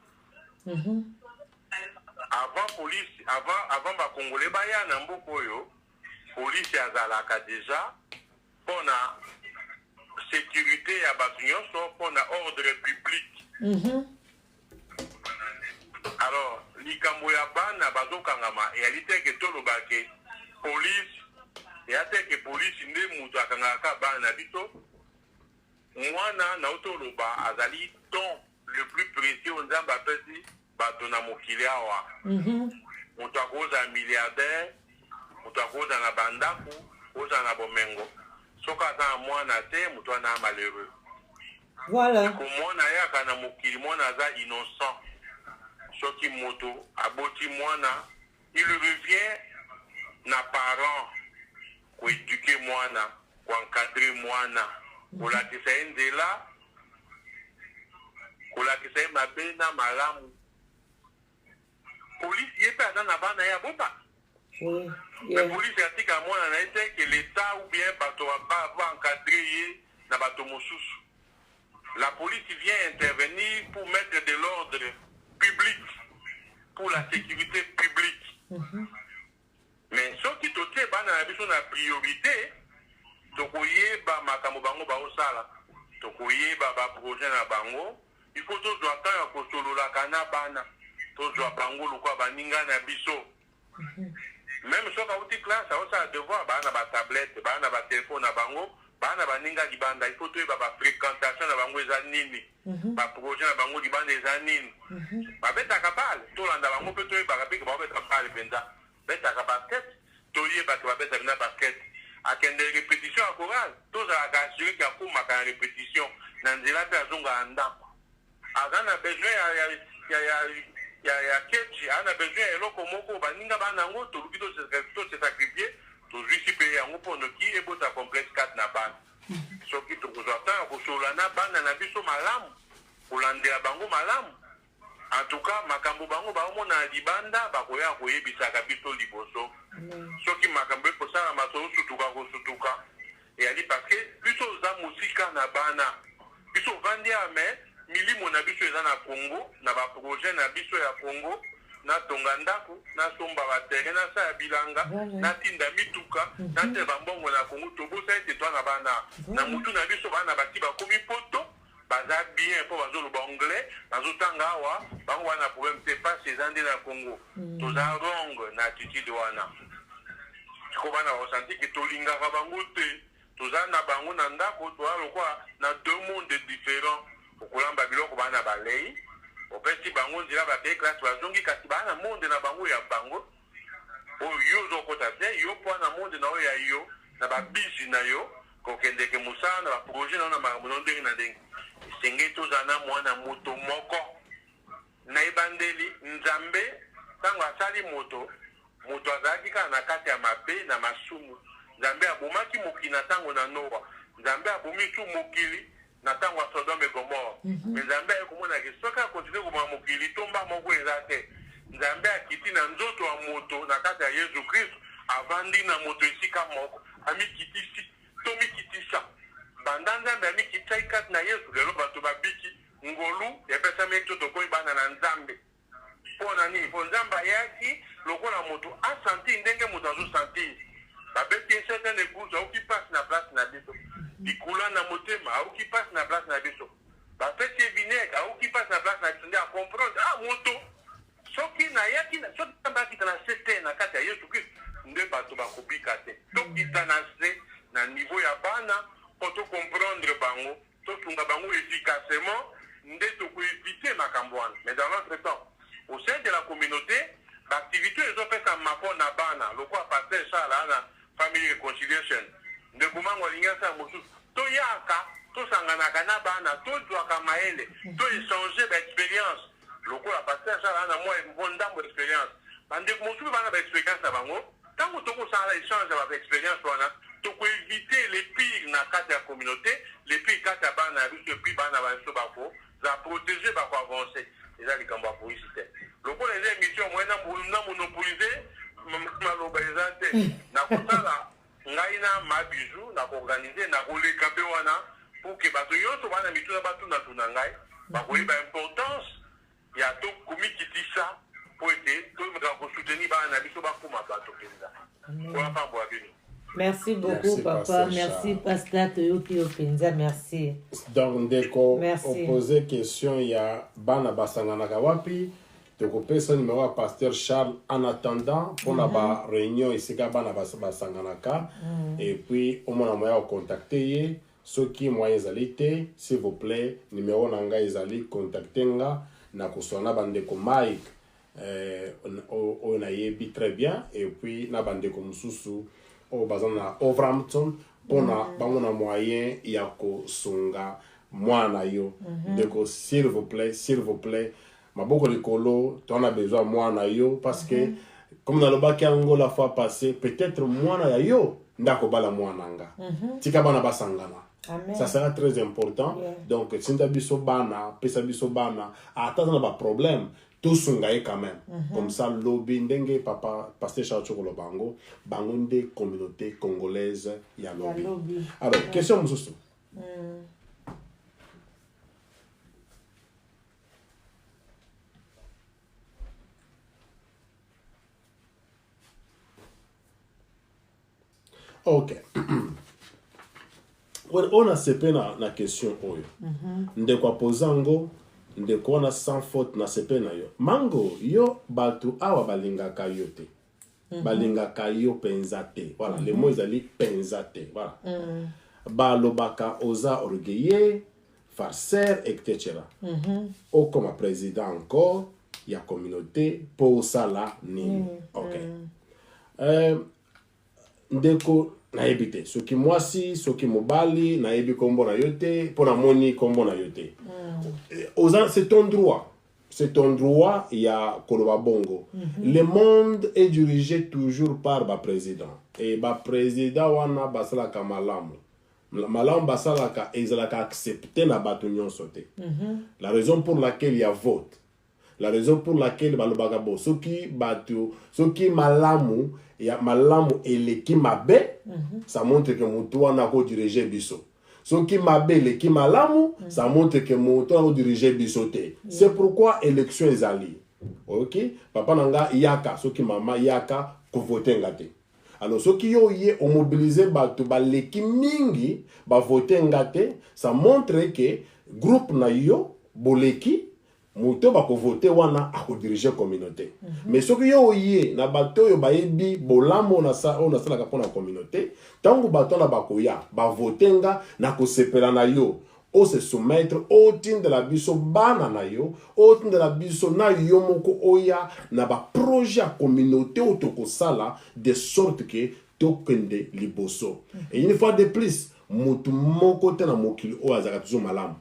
Avant bakongole baya na mboka oyo police azalaka déjà pona sécurité ya bato nyonso pona ordre public. Alors likambo ya bana bazokangama eyali teke tolobake police eya teke police nde mutu akangaka bana na biso mwana na otoloba azali don le plus précieux nzambe apesi bato na mokili awa. Mutu akoza milliardaire, mutu akoza na bandaku, koza na bomengo. Soka aza mwana te, mutu ana malheureux. Voilà. Ko mwana yaka na mokili mwana aza innocent. Soki moto aboti mwana, il revient na parent ko éduquer mwana, ko encadrer mwana, ko lakisa nzela, ko lakisa mabe na malamu. Police yepe aza na bana ya boba. Oui. Mais police atika mwana na ete que l'État ou bien bato va encadrer na bato mosusu. La police vient intervenir pour mettre de l'ordre public, pour la sécurité publique. Mais ce qui tote bana na biso na priorité, tokoyeba makambo bango ba osala, tokoyeba ba projet na bango, il faut to doata ya kosolola kana bana, to doa bango lokwa baninga na biso. Même si on a classe, on a devoir, on a ba tablette, on a ba téléphone na bango, on a ba ninga libanda, il faut trouver ba fréquentation na bango ezanini, ba projet na bango libanda ezanini. Ba beta kapal, to landa bango peut trouver ba rapide, ba beta kapal benda. Beta basket, to lié ba beta na basket. A kende répétition à chorale, to za assurer qu'il y a pour ma répétition, na nzela pe azonga andako. Azana besoin ya ketchi ana besoin eloko moko baninga bana ngo to lukido se sacrifier to juisi pe yango pono ki ebota complexe 4 na bana soki to kuzata ko solana bana na biso malamu kulandela bango malamu en tout cas makambo bango ba mona libanda bakoya koyebisa ka biso liboso soki makambo ko sala maso sutuka ko sutuka et ali parce que biso za musika na bana biso vandia mais milimo na biso eza na Congo na ba projet na biso ya Congo na tonga ndako na somba ba terrain na sa bilanga na tinda mituka na te bambongo na Congo tobosa ete to na bana na mutu na biso bana bati ba komi poto baza bien po bazolo ba anglais bazotanga awa bango wana problème te pas ces andé na Congo toza wrong na attitude wana ko bana ressentir que tolinga ka bango te toza na bango na ndako to alokwa na deux mondes différents. Okulamba biloko bana balei opesi bango nzela ba classe bazongi kasi bana monde na bango ya bango oyo zo kota te yo po na monde na oya yo na ba bisi na yo ko kende ke musana na ba projet na mamuno ndenge na ndenge senge to zana mwana moto moko na ibandeli nzambe tango asali moto azaki kana na kati ya mabe na masumu nzambe abomaki mokili tango na Noa nzambe abomi tu mokili na tango ya Sodome et Gomorre. Mais Nzambe akomona ke soki akontinue komona mokili tomba moko eza te. Nzambe akiti na nzoto ya moto na kati ya Yesu Kristo avandi na moto esika moko amikitisi tomikitisa. Banda Nzambe amikitisa kati na Yesu lelo bato babiki ngolu epesami eki tokoyi bana na Nzambe. Pona nini? Po Nzambe ayaki lokola moto asanti ndenge moto azosanti. Babeti certaine épouse auki passe na place na biso. Dikula na motema auki passe na place na biso. Bapeti vinaigre auki passe na place na biso nde a comprendre moto soki na yaki na soki tambaki na sete na kati ya Yesu Kristo nde bato bakobika te. Tokita na se na niveau ya bana po to comprendre bango totunga bango efficacement nde tokoevite makambo wana. Mais dans notre temps au sein de la communauté l'activité ezopesa mapo na bana lokwa pasteur Charles na family reconciliation nde kumango lingasa mosusu to yaka to sanganaka na bana to jwaka maele to échanger ba expérience lokola pasteur Charles na moi mbondambo expérience bande mosusu bana ba expérience na bango tango to ko sala échange ba expérience wana éviter les pires dans la communauté, les pires quand tu as et puis ça protéger, ça avancer. Et là, les cambas pour ici. Le bon les émissions, moi, on monopolisé, ma bijou, na organisé, na roulé pour que bato yoso bana mituna batu na tunangai, ba importance ya to komi qui dit ça pour aider tout le monde soutenir bana biso ba kuma bato penza. Merci beaucoup, papa. Merci, Pasteur Toyoki Openza. Merci. Donc, Ndeko, opposé question, il y a Bana Basanganaka Wapi. Tu peux son numéro à Pasteur Charles en attendant pour la réunion ici à Bana Basanganaka. Et puis, au moins, on va contacter ceux qui moyens alité, s'il vous plaît, numéro nanga izali contactenga na kusona bandeko Mike. On a yebi très bien. Et puis, na bandeko Mususu. Au bazana Overhampton pour na bamona moyen ya ko songa mwana yo deko s'il vous plaît maboko likolo tu as besoin mwana yo parce que comme dans le bac yango la fois passée peut-être mwana ya yo ndako bala mwana nga tika bana basangana. Ça sera très important. Donc si tu biso bana pesa biso bana attendre ba problème tout sungaye quand même. Comme ça, lobby ndenge papa pasteur Charles Chokolo Bango, bangonde communauté congolaise ya lobby. Alors, question mususu. Ok. On a CP na question oyo. Ndeko pozango ndeko na sans faute na CP na yo. Mango yo batu awa balingaka yo te. Balingaka yo penzate. Voilà, les mots ezali penzate. Voilà. Balobaka oza orgueilleux, farceur, etc. O comme président encore, il y a communauté pour ça là ni. Ok. Ndeko na ebite. Ce qui moi si, ce qui mobali na ebi kombo na yote, pour na moni kombo na yote. C'est ton droit. C'est ton droit, il y a Koloba Bongo. Le monde est dirigé toujours par le président. Et le président wana basalaka malamu. Malamu basalaka ezalaka accepté na batu nyonso te. La raison pour laquelle il y a vote. La raison pour laquelle balobaka bo soki malamu ya malamu eleki mabe, ça montre que mutu wana ko diriger biso. Soki mabe eleki malamu, ça montre que mutu wana ko diriger biso te. C'est pourquoi élection ezali. OK? Papa nanga yaka, soki mama yaka ko voter ngate. Alors soki yo ye o mobiliser batu baleki mingi ba voter ngate, ça montre que groupe na yo boleki muto bako voter wana ako diriger communauté. Mais ce que yo yé na bato yo baebi bolamo na sa on a sala ka pona communauté, tangu bato na bako ya ba votenga na ko sepela na yo, o se soumettre au tin de la biso bana na yo, au tin de la biso na yo moko oya na ba projet à communauté o to ko sala de sorte que to kende liboso. Et une fois de plus, mutu moko te na mokili o azaka toujours malamu.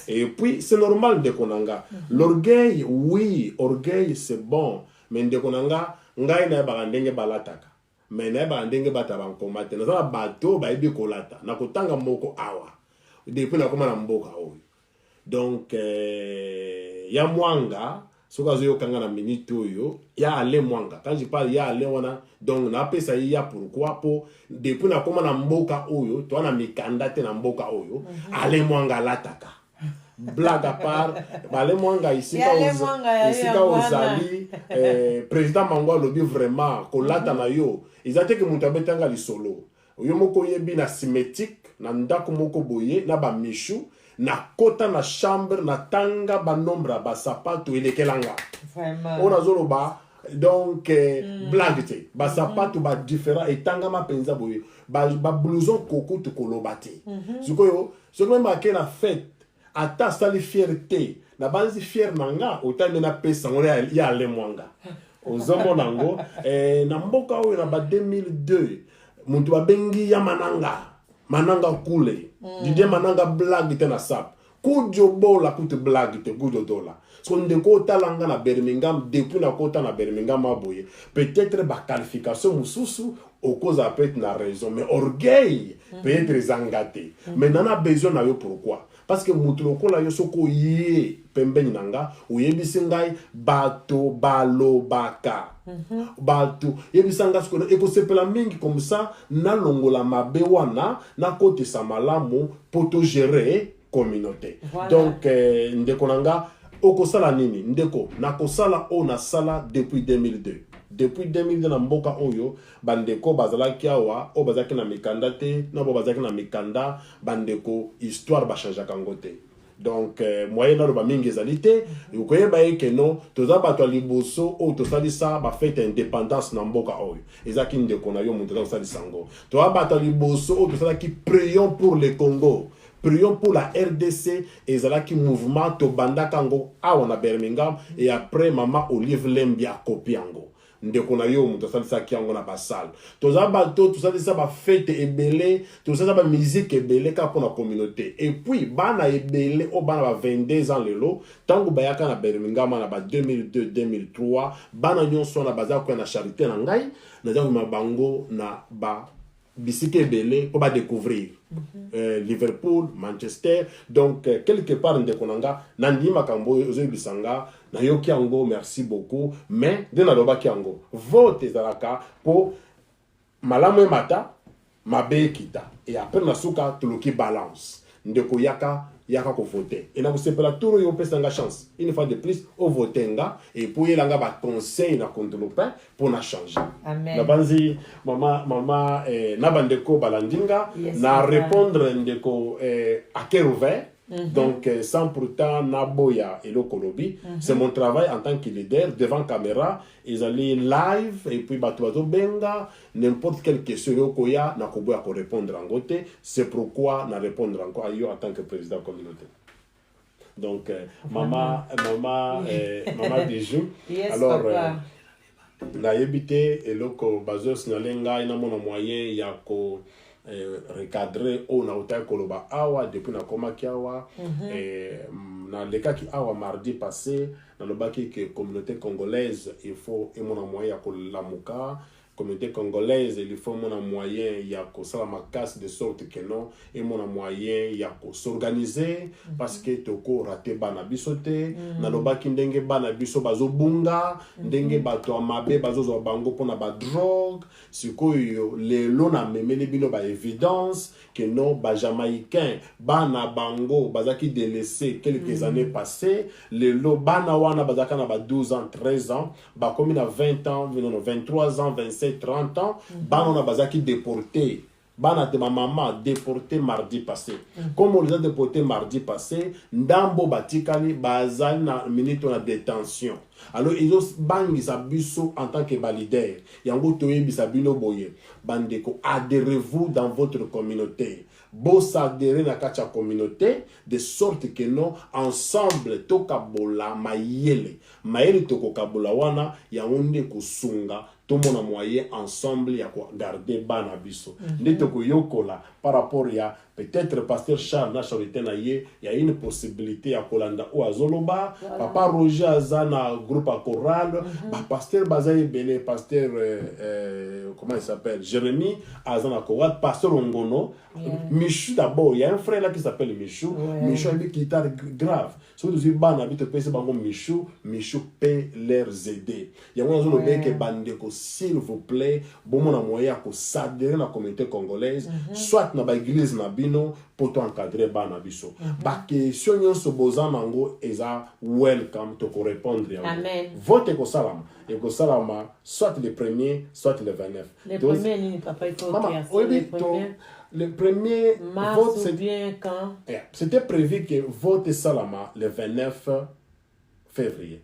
Et puis c'est normal de konanga. L'orgueil, oui, orgueil c'est bon, mais de konanga ngai na bagandenge balataka. Mais na bagandenge bataban komate. Na bato ba ebi kolata. Na kotanga moko awa. Depuis na koma na mboka oyo. Donc ya mwanga soka zo kanga na minute oyo ya ale mwanga. Quand je parle ya ale wana donc na pesa ya pourquoi pour depuis na koma na mboka oyo to na mikanda te na mboka oyo ale mwanga lataka. Blague à part, ale mwanga ici ka ozali président Mangwa lobi vraiment ko lata na yo. Izate ke mutu abetanga li solo. Yo moko yebi na symétrique na ndako moko boye na ba mishu na kota na chambre na tanga ba nombra ba sapato elekelanga. Vraiment. On a zolo ba donc blague te ba sapato ba différent et tanga ma penza boye ba blouson koko to kolobati. Sikoyo so même ba na fête ata sali fierté na banzi fier nanga otande na pesa ngona ya le mwanga. Ozomo nango na mboka oyo na ba 2002 muntu ba bengi ya mananga kule Didier mananga blague te na sap kujo bola kutu blague te kujo dola. So ndeko talanga na Birmingham depuis na kota na Birmingham aboye. Peut-être ba qualification mususu au cause peut-être na raison mais orgueil peut-être zangate. Mais nana besoin na yo pourquoi? Parce que mutuloko la yo soko ye pembeni nanga uyebisi ngai bato balo baka. Bato yebisanga skona ekosepela mingi comme ça na longola mabe wana na kote samalamu poto gérer communauté. Voilà. Donc ndeko nanga okosala nini ndeko nakosala o na sala depuis 2002. Depuis 2002 na mboka oyo bandeko bazalaki awa o bazaki na mikanda te na bo bazaki na mikanda bandeko histoire ba changer kangote. Donc moyen na ba mingi ezalité ukoye ba ekeno toza bato liboso o to salisa ba fête indépendance na mboka oyo ezaki ndeko na yo muntu to salisa ngo to bato liboso o to salaki prions pour le Congo. Prions pour la RDC et Zalaki mouvement to banda kango awa na Birmingham et après maman Olive Lembia kopiango. Ndeko na yo muto salisa kiango na basal. Toza bato to salisa ba fête ebele, to salisa ba musique ebele ka pour la communauté. Et puis bana ebele o bana ba 22 ans lelo, tango bayaka na Birmingham na ba 2002 2003, bana nyonso na baza ko na charité na ngai, na zangu mabango na ba bisike belé pour découvrir Liverpool, Manchester. Donc quelque part ndekonanga nandi makambo ozebisanga na yoki yango merci beaucoup mais de na loba kiango vote zalaka pour malamu mata mabe kita et après na suka tuluki balance ndeko yaka ko voter et na kusepela turo yo pesanga chance une fois de plus au votenga et pour yelanga ba conseil na kontrolopin pour na changer. Amen. Na banzi mama na bandeko balandinga yes, na répondre ndeko à cœur ouvert. Donc sans pourtant naboya et le kolobi, c'est mon travail en tant que leader devant caméra, ils allaient live et puis batuazo benga n'importe quelle question yokoya na koboya ko répondre en côté, c'est pourquoi na répondre encore yo en tant que président de la communauté. Donc maman bijou. Yes, alors na yebité et loko bazo sinalenga ina mona moyen ya ko recadrer au na uta koloba awa depuis na koma kiawa na leka ki awa mardi passé na lobaki que communauté congolaise il faut et mon moyen ko lamuka communauté congolaise il faut mon moyen ya ko sala makas de sorte que non et mon moyen ya ko s'organiser parce que toko raté bana bisote na lobaki ndenge bana biso bazo bunga ndenge bato amabe bazo zo bango pona ba drogue sikoyo lelo na memeli bino ba évidence que non ba jamaïcain bana bango bazaki délaissé quelques années passées lelo bana wana bazaka na ba 12 ans 13 ans ba comme na 20 ans 23 ans 27 30 ans, bana na bazaki déporté. Bana de ma maman déporté mardi passé. Comme on les a déportés mardi passé, ndambo batikali bazali na minute na détention. Alors ils ont bangi sa biso en tant que leader. Yango toye bisabino boye. Bandeko adhérez-vous dans votre communauté. Boss adhérer na kacha communauté de sorte que non ensemble tokabola mayele. Mayele tokokabola wana yangonde kusunga. Tout le monde moyen ensemble ya garder bana biso. Ndete ko yokola par rapport ya peut-être pasteur Charles na charité na ye, il y a une possibilité à Kolanda ou à Zoloba, papa Roger Azana groupe à chorale, pasteur Bazaye Bele, pasteur comment il s'appelle, Jérémy Azana chorale, pasteur Ongono, Michou d'abord, il y a un frère là qui s'appelle Michou, Michou a une guitare grave. Si vous avez ban habite PC bango Michou peut les aider. Il y a un zone que bandeko s'il vous plaît, bon mon moyen ko s'adhérer la communauté congolaise, soit na ba église na bino pour encadrer bana biso. Ba question nyonso boza mango eza welcome to répondre. Amen. Vote ko salama. Et ko salama soit le premier, soit le 29. Le premier ni papa il faut le premier vote c'est bien quand c'était prévu que vote salama le 29 février.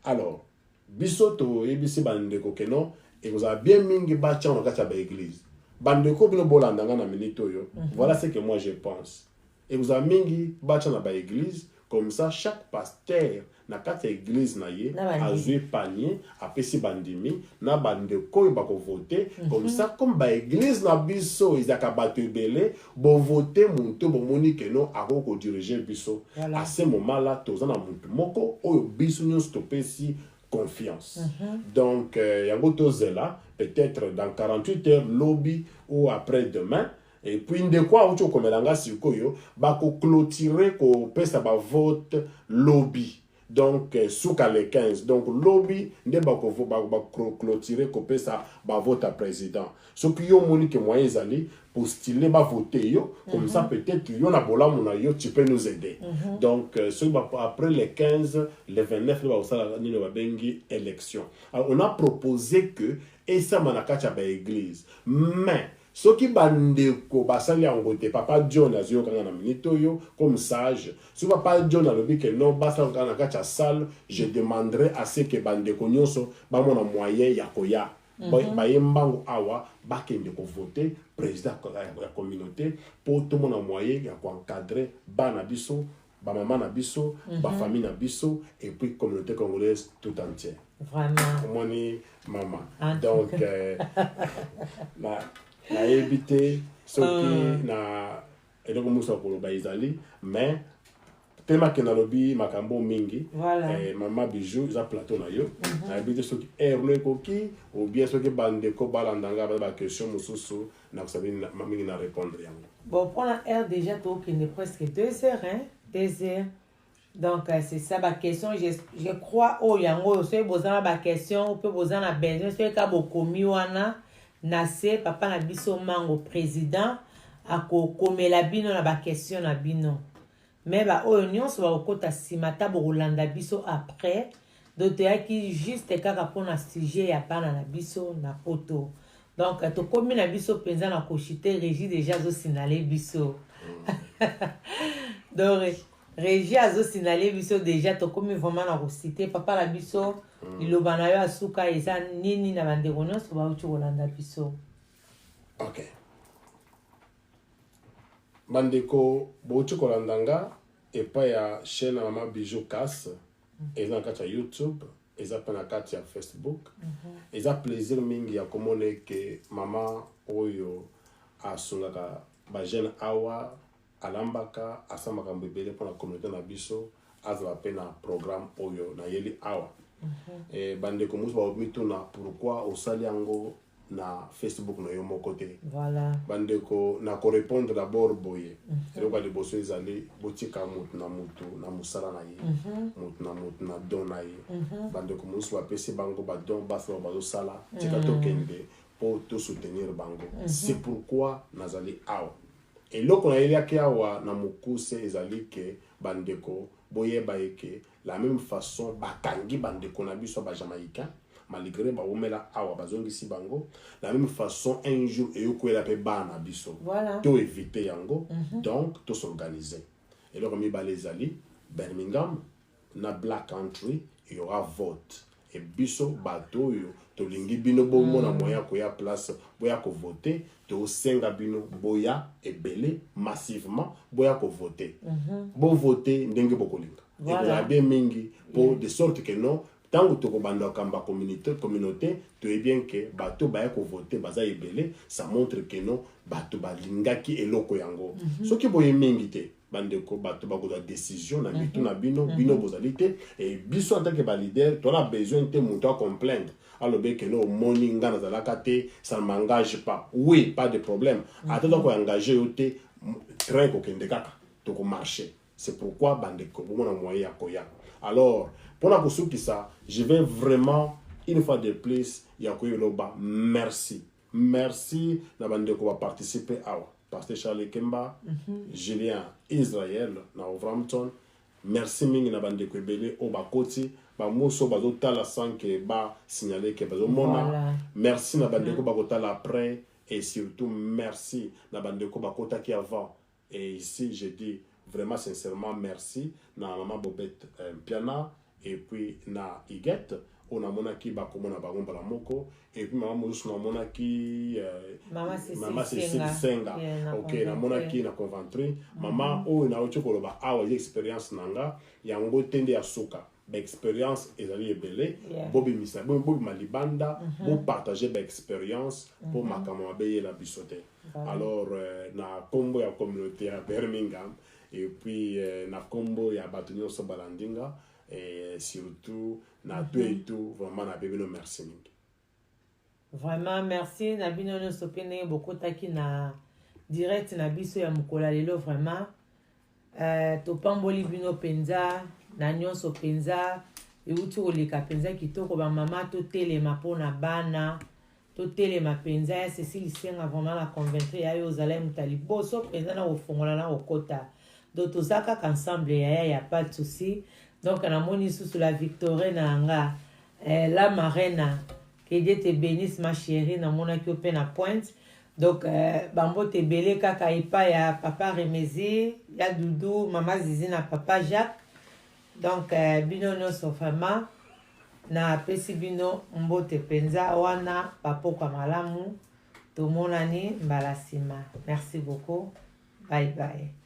Alors bisoto ebisi bandeko keno et vous avez bien mingi bacha on kata ba église. Bandeko bino bolanda nga na minute yo. Voilà ce que moi je pense. Et vous avez mingi bacha na ba église comme ça chaque pasteur na kati église na ye azui panier apesi bandimi na bandeko bako voter comme ça comme ba église na biso izaka bato ebele bo voter muntu bo moni que non akoko diriger biso à ce moment là tozana muntu moko oyo biso nyonso topesi confiance. Donc, yango tozela, peut-être dans 48 heures, lobby ou après-demain. Et puis, de quoi on comme langa sikoyo, bako clôturer ko pesa ba vote lobby. Donc, souka le 15. Donc, lobby, nde bako clôturer ko pesa ba vote à président. Ce qui yo moni que moyen zali postuler ba voter yo, comme ça peut-être yo na bola mona yo tu peux nous aider. Donc, après les 15, les 29, le va bengi élection. Alors, on a proposé que et ça manakacha ba église. Mais ce qui bandeko basali angote papa John azio kanga na minito yo comme sage. Si papa John a lobi que non basali kanga kacha salle, je demanderai à ce que bandeko nyonso ba mona moyen ya koya. Bayembango awa bakende ko voter président de la communauté pour tout mon moyen ya ko encadrer bana biso ba maman na biso ba famille na biso et puis communauté congolaise tout entière. Vraiment. Moni maman. Donc na éviter ce qui na et donc musa ko ba izali mais tellement que na lobby makambo mingi maman bijou za plateau na yo na éviter ce qui erle koki ou bien ce qui bande ko balandanga ba question mususu na ko sabi mingi na répondre yango. Bon pour la heure déjà to qui est presque 2 heures hein 2 heures. Donc c'est ça ma question je crois oh yango so bozana ba question ou peut bozana besoin so ka bokomi wana na se papa na biso mango président ako komela bino na ba question na bino mais ba oyo nyonso ba okota simata bo rolanda biso après d'autres qui juste kaka pona sujet ya pana na biso na poto donc to komi na biso penza na kochite régie déjà zo signaler biso donc régie azo signaler biso déjà to komi vraiment na citer papa la biso iloba na yo asuka eza nini na bandeko nyonso ba uti rolanda biso. OK. Bandeko bouti kolandanga et pas ya chaîne Maman Bijou Casse et dans kati ya YouTube et ça na kati ya Facebook et ça plaisir mingi ya komone que maman oyo asungaka ba jeune awa alambaka asamaka mbebele pour la communauté na biso azwa pena programme oyo na yeli awa et bandeko musu ba mituna pourquoi osali yango na Facebook na yo côté. Voilà. Bandeko na ko répondre d'abord boye. Et ba liboso ezali botika mutu na musala na ye. Mutu na don na ye. Bandeko musu ba pesi bango ba don ba so ba sala tika to kende pour te soutenir bango. C'est pourquoi nazali awa. Et loko na elia ki awa na mukuse ezali ke bandeko boye ba eke la même façon bakangi bandeko na biso ba jamaïcain malgré ba omela awa bazongisi bango la même façon un jour et yokwela pe bana biso voilà to éviter yango donc to s'organiser et alors mi balezali Birmingham na Black Country il y aura vote et biso bato yo to lingi bino bo mona moya ko ya place boya ko voter to senga bino boya ebele massivement boya ko voter bo voter ndenge bokolinga et la bien mingi pour de sorte que non tant que tu banda kamba communauté tu es bien que bato baya ko voter baza ebele ça montre que non bato balingaki eloko yango ce qui boye mingi te bandeko bato ba ko décision na bitu na bino bozalité et biso en tant que leader tu as besoin de monter à complaindre alors bien que non morning ngana za lakate ça ne m'engage pas oui pas de problème attends ko engager yote train ko kende kaka to ko marcher c'est pourquoi bandeko bon na moyen koya alors pour la poursuite qui ça je vais vraiment une fois de plus yakoyo loba merci na bandeko va participer à Pasteur Charles Kemba, Julien Israël na Overhampton. Merci mingi na bandeko ebele o bakoti ba moso bazotala sans que ba signaler que bazomona. Merci na bandeko bakotala après et surtout merci na bandeko bakota qui avant. Et ici je dis vraiment sincèrement merci na maman Bobette Piana et puis na Iguette mpo namonaki bakombo na bango mbala moko et puis mama mosusu namonaki Mama Cécile Senga ok namonaki na Coventry mama oyo nauti koloba awa eza expérience na nga yango te nde ya suka baexpérience ezali ebele bobima libanda bopartage baexpérience mpo makambo mabe eyela biso te alors na nkombo ya communauté ya Birmingham et puis na nkombo ya bato nyonso balandinga et surtout na tout et tout vraiment na bebino merci mingi vraiment merci na bino nyonso mpe ndenge bokotaki na direct na biso ya mokolo lelo vraiment topamboli bino mpenza na nyonso mpenza euti koleka mpenza kitoko bamama totelema mpona bana totelema mpenza ya Cécile Senga vraiment na convaincre ya yo ozala moto ya liboso mpenza na kofongola na kokota donc toza kaka ensemble ya pas de souci donc namoni susu la Victorine na nga la marraine que Dieu te bénisse ma chérie namonaki yo mpe na Pointe donc bambo te belé kaka epa ya papa Remezi ya Doudou mama Zizi na papa Jacques donc bino nyonso vraiment na pesi bino mbote penza wana bapoka malamu tomonani mbala nsima merci beaucoup bye bye